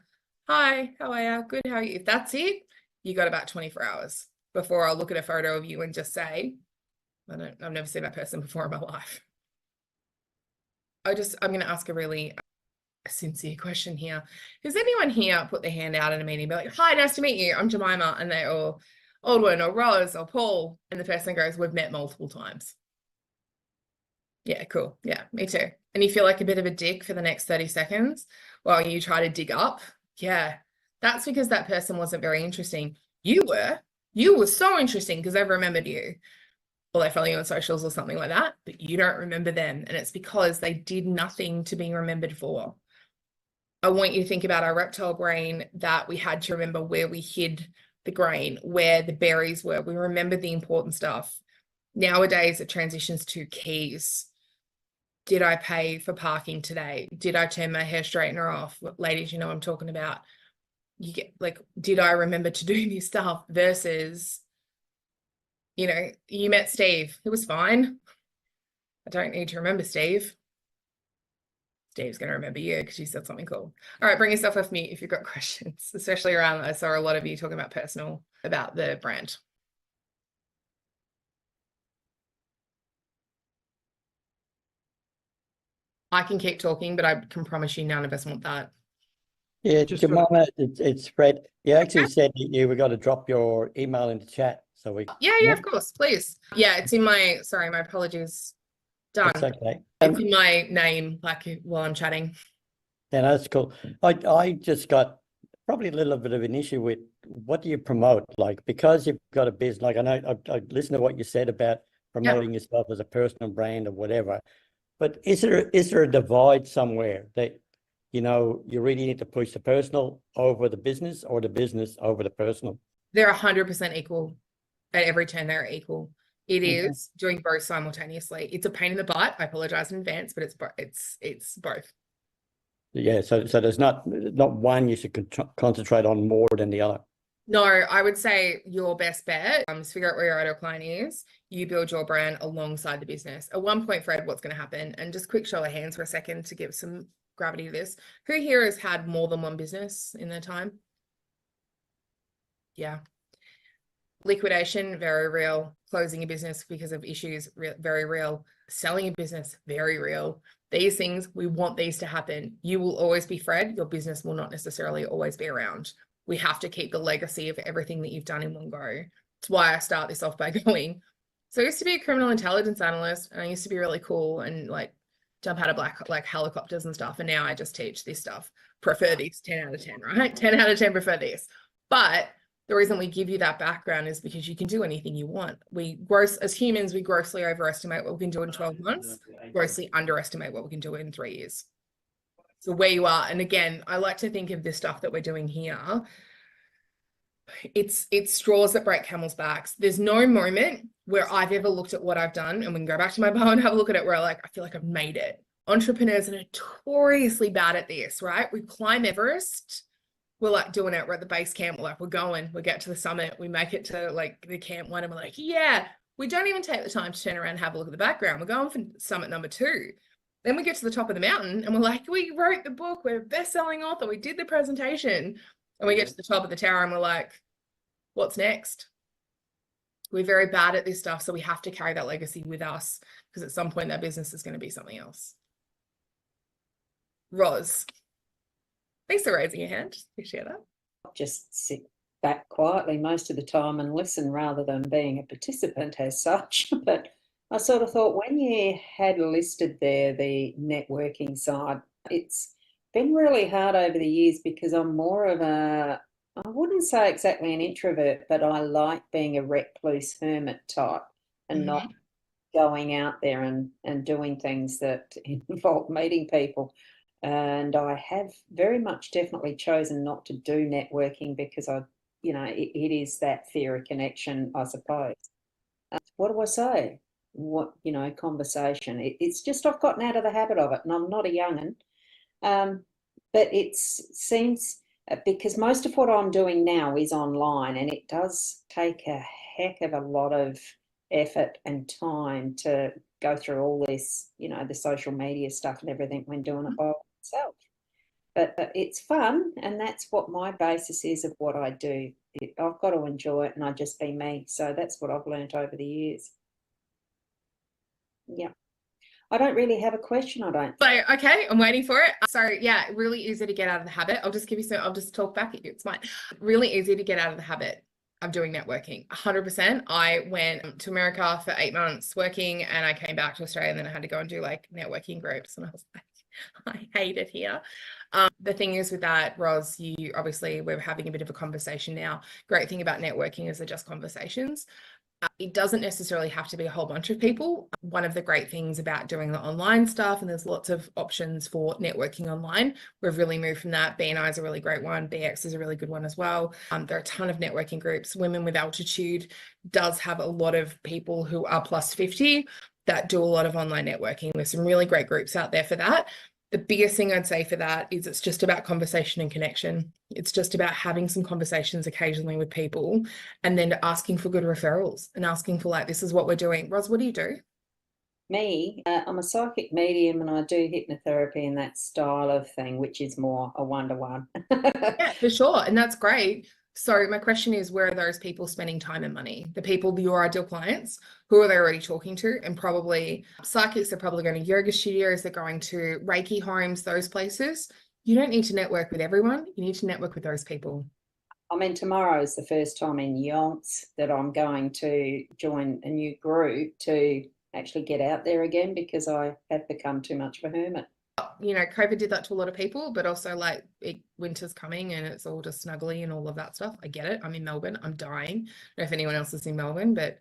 hi, how are you? Good, how are you? If that's it, you got about 24 hours before I'll look at a photo of you and just say, I've never seen that person before in my life. I'm going to ask a really sincere question here. Does anyone here put their hand out in a meeting and be like, hi, nice to meet you, I'm Jemimah, and they all, Aldwin or Roz or Paul, and the person goes, we've met multiple times? Yeah, cool. Yeah, me too. And you feel like a bit of a dick for the next 30 seconds while you try to dig up? Yeah, that's because that person wasn't very interesting. You were so interesting because they've remembered you, or they follow you on socials or something like that, but you don't remember them. And it's because they did nothing to be remembered for. I want you to think about our reptile brain, that we had to remember where we hid the grain, where the berries were. We remembered the important stuff. Nowadays, it transitions to keys. Did I pay for parking today? Did I turn my hair straightener off? Ladies, you know what I'm talking about. You get like, did I remember to do this stuff versus, you know, you met Steve. It was fine. I don't need to remember Steve. Steve's going to remember you because you said something cool. All right, bring yourself off mute if you've got questions, especially around, I saw a lot of you talking about personal, about the brand. I can keep talking, but I can promise you none of us want that. Yeah, Just Jemimah, it's Fred. You actually said you were going to drop your email into chat, so we. Yeah, of course, please. Yeah, it's in my, sorry, my apologies. Done. It's okay. It's in my name, like while I'm chatting. Yeah, that's cool. I just got probably a little bit of an issue with what do you promote? Like, because you've got a business, like I know I listened to what you said about promoting yourself as a personal brand or whatever, but is there a divide somewhere that, you know, you really need to push the personal over the business or the business over the personal? They're 100% equal. At every turn, they're equal. It is doing both simultaneously. It's a pain in the butt. I apologize in advance, but it's both. Yeah, so there's not one you should concentrate on more than the other. No, I would say your best bet is figure out where your ideal client is. You build your brand alongside the business. At one point, Fred, what's going to happen? And just quick show of hands for a second to give some gravity to this. Who here has had more than one business in their time? Yeah. Liquidation, very real. Closing a business because of issues, very real. Selling a business, very real. These things, we want these to happen. You will always be Fred. Your business will not necessarily always be around. We have to keep the legacy of everything that you've done in one go. It's why I start this off by going, so I used to be a criminal intelligence analyst, and I used to be really cool and like jump out of like helicopters and stuff. And now I just teach this stuff. Prefer this, 10 out of 10, right? 10 out of 10 prefer this. But the reason we give you that background is because you can do anything you want. As humans, we grossly overestimate what we can do in 12 months, grossly underestimate what we can do in 3 years. So where you are, and again, I like to think of this stuff that we're doing here, it's straws that break camels' backs. There's no moment where I've ever looked at what I've done, and we can go back to my bio and have a look at it, where I feel like I've made it. Entrepreneurs are notoriously bad at this, right? We climb Everest, we're like doing it, we're at the base camp, we're like, we're going, we get to the summit, we make it to like the camp 1, and we're like, yeah, we don't even take the time to turn around and have a look at the background. We're going for summit number 2. Then we get to the top of the mountain and we're like, we wrote the book, we're a best-selling author, we did the presentation. And we get to the top of the tower and we're like, what's next? We're very bad at this stuff, so we have to carry that legacy with us, because at some point that business is going to be something else. Roz, thanks for raising your hand. Appreciate that. Just sit back quietly most of the time and listen rather than being a participant as such. But I sort of thought, when you had listed there the networking side, it's been really hard over the years, because I'm more of a, I wouldn't say exactly an introvert, but I like being a recluse hermit type and not going out there and doing things that involve meeting people. And I have very much definitely chosen not to do networking, because it is that fear of connection, I suppose. What do I say? Conversation. It's just I've gotten out of the habit of it, and I'm not a young'un. But it seems because most of what I'm doing now is online, and it does take a heck of a lot of effort and time to go through all this, the social media stuff and everything when doing it by myself. But it's fun, and that's what my basis is of what I do. I've got to enjoy it, and I just be me. So that's what I've learned over the years. Yeah. I don't really have a question, I don't. So, okay, I'm waiting for it. So yeah, really easy to get out of the habit. I'll just talk back at you. It's fine. Really easy to get out of the habit of doing networking. 100%. I went to America for 8 months working, and I came back to Australia, and then I had to go and do like networking groups, and I was like, I hate it here. The thing is with that, Roz, we're having a bit of a conversation now. Great thing about networking is they're just conversations. It doesn't necessarily have to be a whole bunch of people. One of the great things about doing the online stuff, and there's lots of options for networking online, we've really moved from that. BNI is a really great one. BX is a really good one as well. There are a ton of networking groups. Women with Altitude does have a lot of people who are plus 50 that do a lot of online networking. There's some really great groups out there for that. The biggest thing I'd say for that is it's just about conversation and connection. It's just about having some conversations occasionally with people, and then asking for good referrals and asking for like, this is what we're doing. Roz, what do you do? Me, I'm a psychic medium, and I do hypnotherapy and that style of thing, which is more a one-to-one. Yeah, for sure. And that's great. So my question is, where are those people spending time and money? The people, your ideal clients, who are they already talking to? And probably psychics are probably going to yoga studios, they're going to Reiki homes, those places. You don't need to network with everyone. You need to network with those people. I mean, tomorrow is the first time in yonks that I'm going to join a new group to actually get out there again, because I have become too much of a hermit. COVID did that to a lot of people, but also like winter's coming and it's all just snuggly and all of that stuff. I get it. I'm in Melbourne. I'm dying. I don't know if anyone else is in Melbourne, but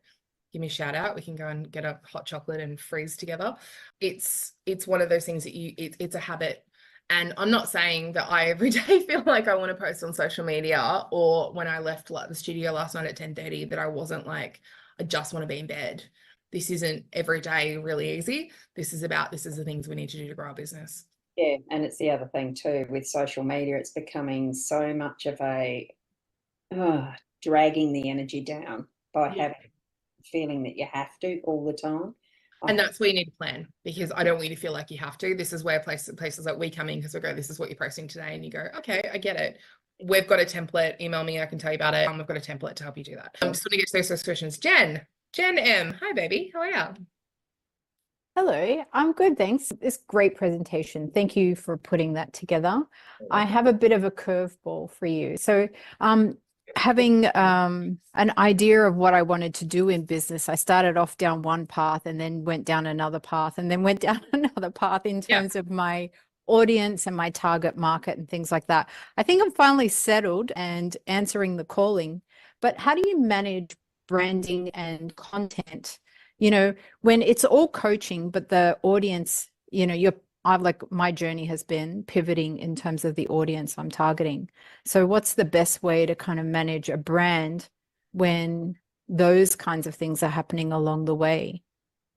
give me a shout out. We can go and get a hot chocolate and freeze together. It's one of those things that it's a habit. And I'm not saying that I every day feel like I want to post on social media, or when I left the studio last night at 10:30 that I wasn't like, I just want to be in bed. This isn't every day really easy. This is the things we need to do to grow our business. Yeah, and it's the other thing too with social media. It's becoming so much of a dragging the energy down by having a feeling that you have to all the time. And that's where you need to plan, because I don't want you to feel like you have to. This is where places like we come in, because we go, this is what you're posting today. And you go, okay, I get it. We've got a template. Email me. I can tell you about it. We've got a template to help you do that. I'm just going to get to those questions. Jen M. Hi, baby. How are you? Hello, I'm good, thanks. It's great presentation. Thank you for putting that together. I have a bit of a curveball for you. So having an idea of what I wanted to do in business, I started off down one path and then went down another path and then went down another path in terms of my audience and my target market and things like that. I think I'm finally settled and answering the calling, but how do you manage branding and content, when it's all coaching, but the audience, my journey has been pivoting in terms of the audience I'm targeting. So what's the best way to kind of manage a brand when those kinds of things are happening along the way?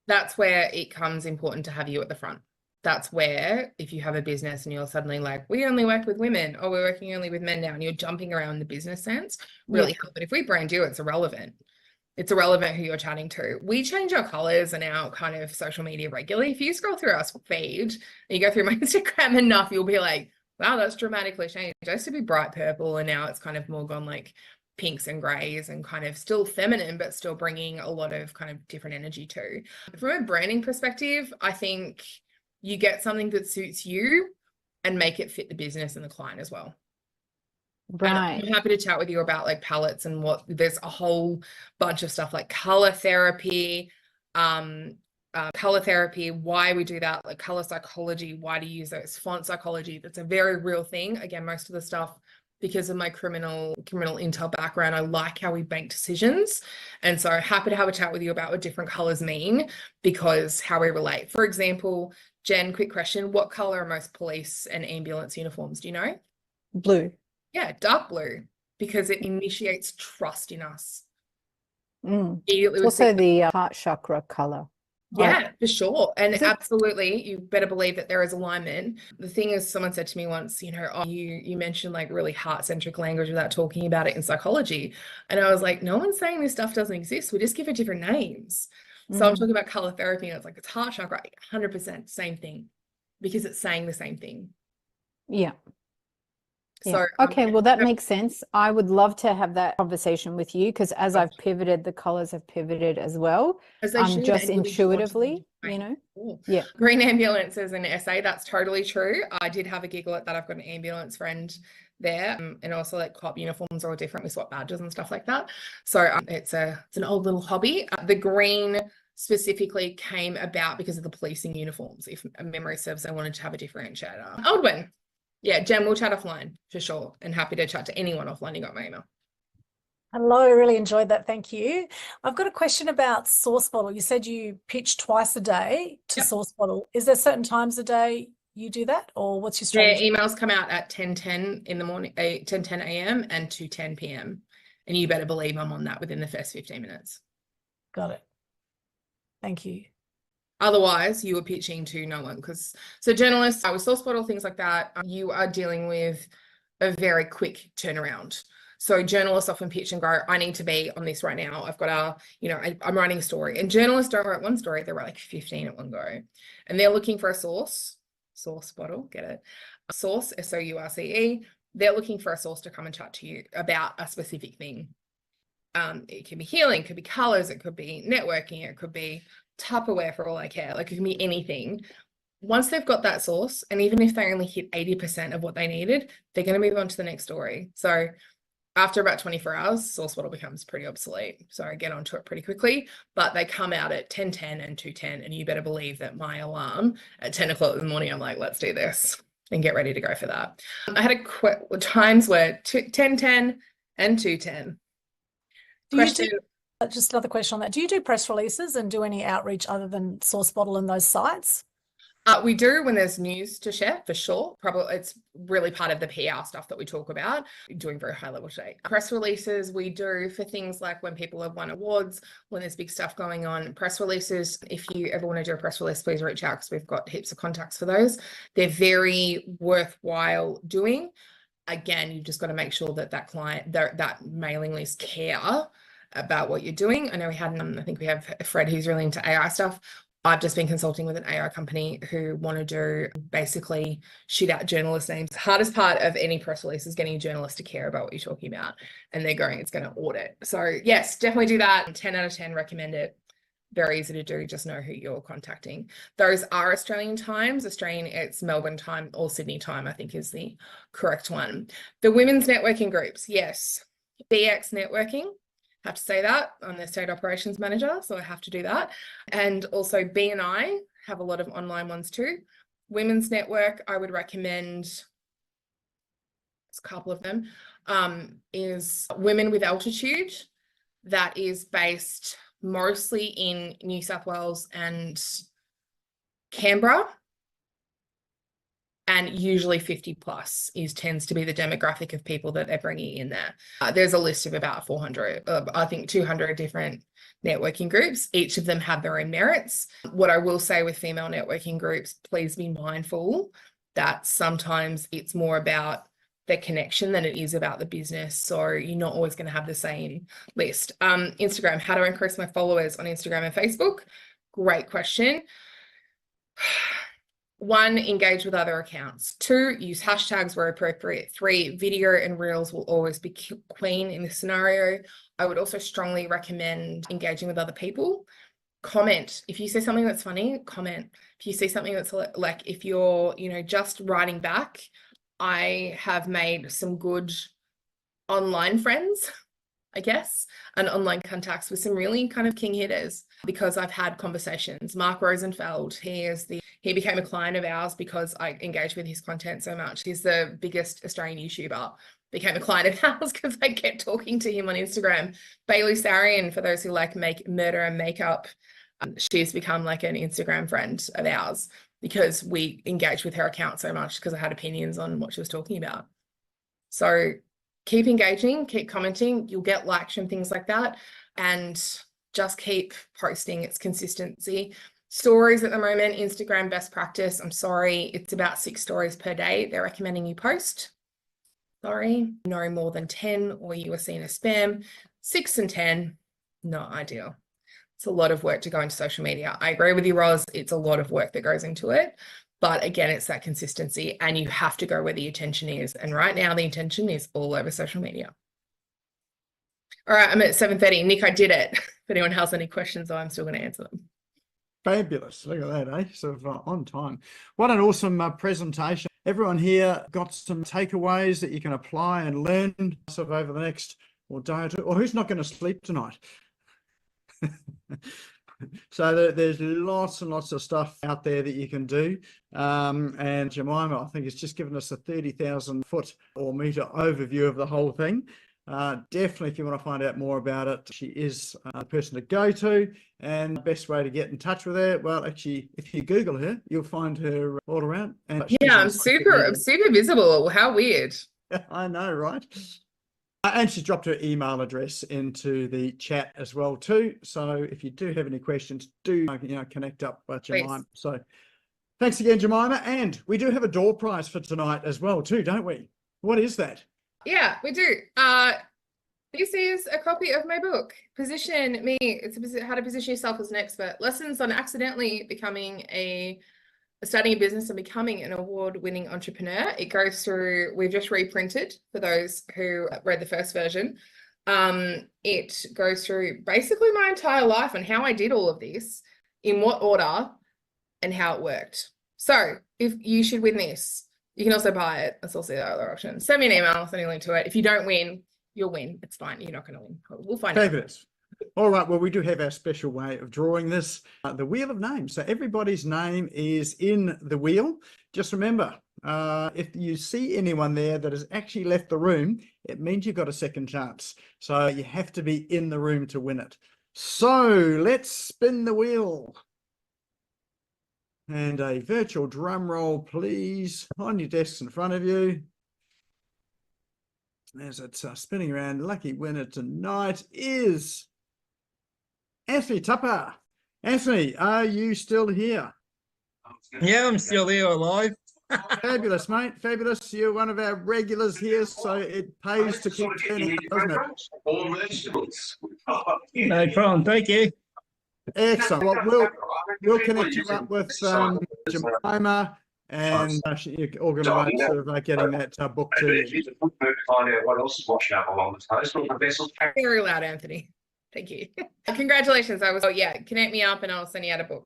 That's where it comes important to have you at the front. That's where, if you have a business and you're suddenly like, we only work with women, or we're working only with men now, and you're jumping around the business sense, really help. But if we brand you, it's irrelevant. It's irrelevant who you're chatting to. We change our colors and our kind of social media regularly. If you scroll through our feed and you go through my Instagram enough, you'll be like, wow, that's dramatically changed. It used to be bright purple, and now it's kind of more gone like pinks and grays, and kind of still feminine, but still bringing a lot of kind of different energy too. From a branding perspective, I think you get something that suits you and make it fit the business and the client as well. Right. I'm happy to chat with you about like palettes and there's a whole bunch of stuff like color therapy, why we do that, like color psychology, why to use those, font psychology. That's a very real thing. Again, most of the stuff, because of my criminal intel background, I like how we bank decisions. And so happy to have a chat with you about what different colors mean, because how we relate. For example, Jen, quick question. What color are most police and ambulance uniforms? Do you know? Blue. Yeah, dark blue, because it initiates trust in us. It's also the heart chakra color. Yeah, for sure. And So- absolutely, you better believe that there is alignment. The thing is, someone said to me once, oh, you mentioned like really heart-centric language without talking about it in psychology. And I was like, no one's saying this stuff doesn't exist. We just give it different names. So I'm talking about color therapy, and it's like it's heart chakra, 100% same thing, because it's saying the same thing. Yeah. So Okay, well, that makes sense. I would love to have that conversation with you, because as I've pivoted, the colors have pivoted as well. as they should, Just and you'll be drawn to them intuitively, anyway. Cool. Yeah. Green ambulance is an essay. That's totally true. I did have a giggle at that. I've got an ambulance friend there, and also like cop uniforms are all different. We swap badges and stuff like that. So it's an old little hobby. The green specifically came about because of the policing uniforms. If memory serves, I wanted to have a differentiator. Old one. Yeah, Jen, we'll chat offline for sure, and happy to chat to anyone offline. You got my email. Hello, I really enjoyed that. Thank you. I've got a question about Source Bottle. You said you pitch twice a day to Source Bottle. Is there certain times a day you do that, or what's your strategy? Their emails come out at 10:10 in the morning, 10:10 a.m. and 2:10 p.m. And you better believe I'm on that within the first 15 minutes. Got it. Thank you. Otherwise, you are pitching to no one, so journalists, with Source Bottle, things like that, you are dealing with a very quick turnaround. So journalists often pitch and go, I need to be on this right now. I've got I'm writing a story. And journalists don't write one story, they write like 15 at one go. And they're looking for a source bottle, get it? A source, S-O-U-R-C-E. They're looking for a source to come and chat to you about a specific thing. It could be healing, it could be colors, it could be networking, it could be Tupperware for all I care. Like it can be anything. Once they've got that source, and even if they only hit 80% of what they needed, they're going to move on to the next story. So after about 24 hours, Source Bottle becomes pretty obsolete. So I get onto it pretty quickly, but they come out at 10:10 and 2:10, and you better believe that my alarm at 10 o'clock in the morning, I'm like, let's do this and get ready to go for that. I had times where 10:10 and 2:10. Just another question on that. Do you do press releases and do any outreach other than Source Bottle and those sites? We do when there's news to share, for sure. Probably it's really part of the PR stuff that we talk about, doing very high level today. Press releases we do for things like when people have won awards, when there's big stuff going on. Press releases, if you ever want to do a press release, please reach out, because we've got heaps of contacts for those. They're very worthwhile doing. Again, you've just got to make sure that that client, that mailing list care about what you're doing. I know I think we have Fred who's really into AI stuff. I've just been consulting with an AI company who want to do basically shoot out journalist names. The hardest part of any press release is getting a journalist to care about what you're talking about, and they're going, it's going to audit. So yes, definitely do that. 10 out of 10 recommend it. Very easy to do. Just know who you're contacting. Those are Australian times. It's Melbourne time, or Sydney time, I think is the correct one. The women's networking groups, yes. BX networking. Have to say that. I'm the state operations manager, so I have to do that. And also B&I have a lot of online ones too. Women's network, I would recommend, there's a couple of them, is Women with Altitude. That is based mostly in New South Wales and Canberra. And usually 50 plus tends to be the demographic of people that they're bringing in there. There's a list of about 400, I think 200 different networking groups. Each of them have their own merits. What I will say with female networking groups, please be mindful that sometimes it's more about the connection than it is about the business. So you're not always going to have the same list. Instagram, how to increase my followers on Instagram and Facebook? Great question. 1, engage with other accounts. 2, use hashtags where appropriate. 3, video and reels will always be queen in this scenario. I would also strongly recommend engaging with other people. Comment. If you see something that's funny, comment. If you see something that's like, if you're, just writing back, I have made some good online friends, I guess, and online contacts with some really kind of king hitters, because I've had conversations. Mark Rosenfeld, he became a client of ours because I engaged with his content so much. He's the biggest Australian YouTuber, became a client of ours because I kept talking to him on Instagram. Bailey Sarian, for those who like make murder and makeup, she's become like an Instagram friend of ours because we engaged with her account so much because I had opinions on what she was talking about. So keep engaging, keep commenting, you'll get likes from things like that, and just keep posting. It's consistency. Stories at the moment, Instagram best practice. I'm sorry, it's about 6 stories per day. They're recommending you post. Sorry, no more than 10 or you are seen as spam. 6 and 10, not ideal. It's a lot of work to go into social media. I agree with you, Roz. It's a lot of work that goes into it. But again, it's that consistency and you have to go where the attention is. And right now the attention is all over social media. All right, I'm at 7:30. Nick, I did it. If anyone has any questions, I'm still going to answer them. Fabulous. Look at that, eh? Sort of on time. What an awesome presentation. Everyone here got some takeaways that you can apply and learn sort of over the next day or two. Or who's not going to sleep tonight? So there's lots and lots of stuff out there that you can do. And Jemimah, I think, has just given us a 30,000 foot or meter overview of the whole thing. Definitely, if you want to find out more about it, she is a person to go to, and the best way to get in touch with her, well, actually, if you Google her, you'll find her all around. And yeah, I'm super visible. How weird. I know, right? And she's dropped her email address into the chat as well too. So if you do have any questions, do connect up with Jemimah. So thanks again, Jemimah. And we do have a door prize for tonight as well too, don't we? What is that? Yeah, we do. This is a copy of my book, Position Me. It's how to position yourself as an expert. Lessons on accidentally starting a business and becoming an award-winning entrepreneur. It goes through, we've just reprinted for those who read the first version. It goes through basically my entire life and how I did all of this, in what order, and how it worked. So if you should win this, you can also buy it. That's also the other option. Send me an email, I'll send you a link to it. If you don't win, you'll win. It's fine. You're not going to win. We'll find out. Fabulous. All right, well, we do have our special way of drawing this, the wheel of names. So everybody's name is in the wheel. Just remember, if you see anyone there that has actually left the room, it means you've got a second chance. So you have to be in the room to win it. So let's spin the wheel. And a virtual drum roll, please, on your desks in front of you. As it's spinning around, lucky winner tonight is Anthony Tupper. Anthony, are you still here? Yeah, I'm still here, alive. Fabulous, mate. Fabulous. You're one of our regulars here, so it pays to keep turning, doesn't it? No problem. Thank you. Excellent. Well, we'll connect you up with Jemimah, and you organise sort of getting that book to you. Very loud, Anthony. Thank you. Congratulations. Connect me up and I'll send you out a book.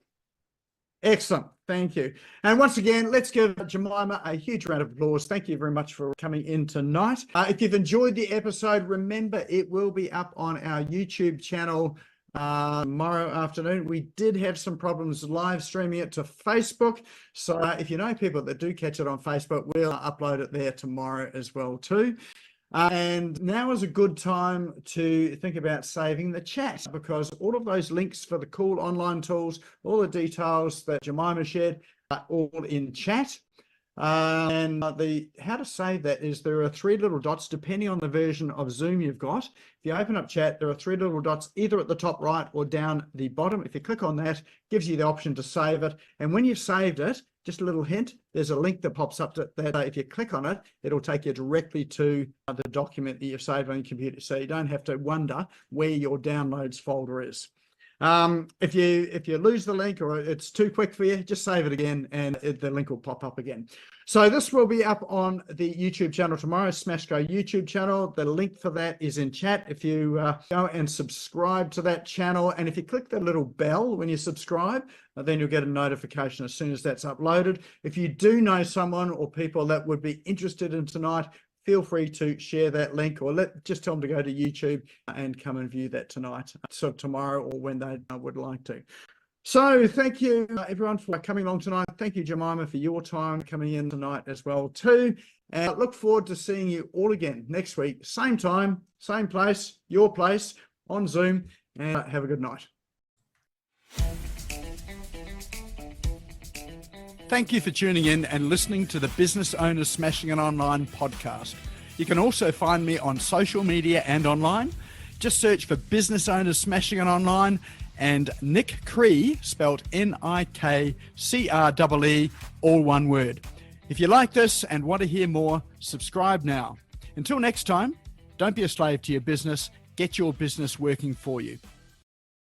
Excellent. Thank you. And once again, let's give Jemimah a huge round of applause. Thank you very much for coming in tonight. If you've enjoyed the episode, remember it will be up on our YouTube channel tomorrow afternoon. We did have some problems live streaming it to Facebook. So if you know people that do catch it on Facebook, we'll upload it there tomorrow as well too. And now is a good time to think about saving the chat, because all of those links for the cool online tools, all the details that Jemimah shared are all in chat. And how to save that is there are 3 little dots depending on the version of Zoom you've got. If you open up chat, there are 3 little dots either at the top right or down the bottom. If you click on that, it gives you the option to save it. And when you've saved it, just a little hint, there's a link that pops up that if you click on it, it'll take you directly to the document that you've saved on your computer. So you don't have to wonder where your downloads folder is. If you lose the link or it's too quick for you, just save it again and the link will pop up again. So this will be up on the YouTube channel tomorrow, Smashco YouTube channel. The link for that is in chat. If you go and subscribe to that channel, and if you click the little bell when you subscribe, then you'll get a notification as soon as that's uploaded. If you do know someone or people that would be interested in tonight, feel free to share that link or just tell them to go to YouTube and come and view that tonight, so tomorrow or when they would like to. So thank you everyone for coming along tonight. Thank you, Jemimah, for your time coming in tonight as well too. And I look forward to seeing you all again next week, same time, same place, your place on Zoom, and have a good night. Thank you for tuning in and listening to the Business Owners Smashing It Online podcast. You can also find me on social media and online. Just search for Business Owners Smashing It Online and Nick Cree, spelled Nickcree, all one word. If you like this and want to hear more, subscribe now. Until next time, don't be a slave to your business. Get your business working for you.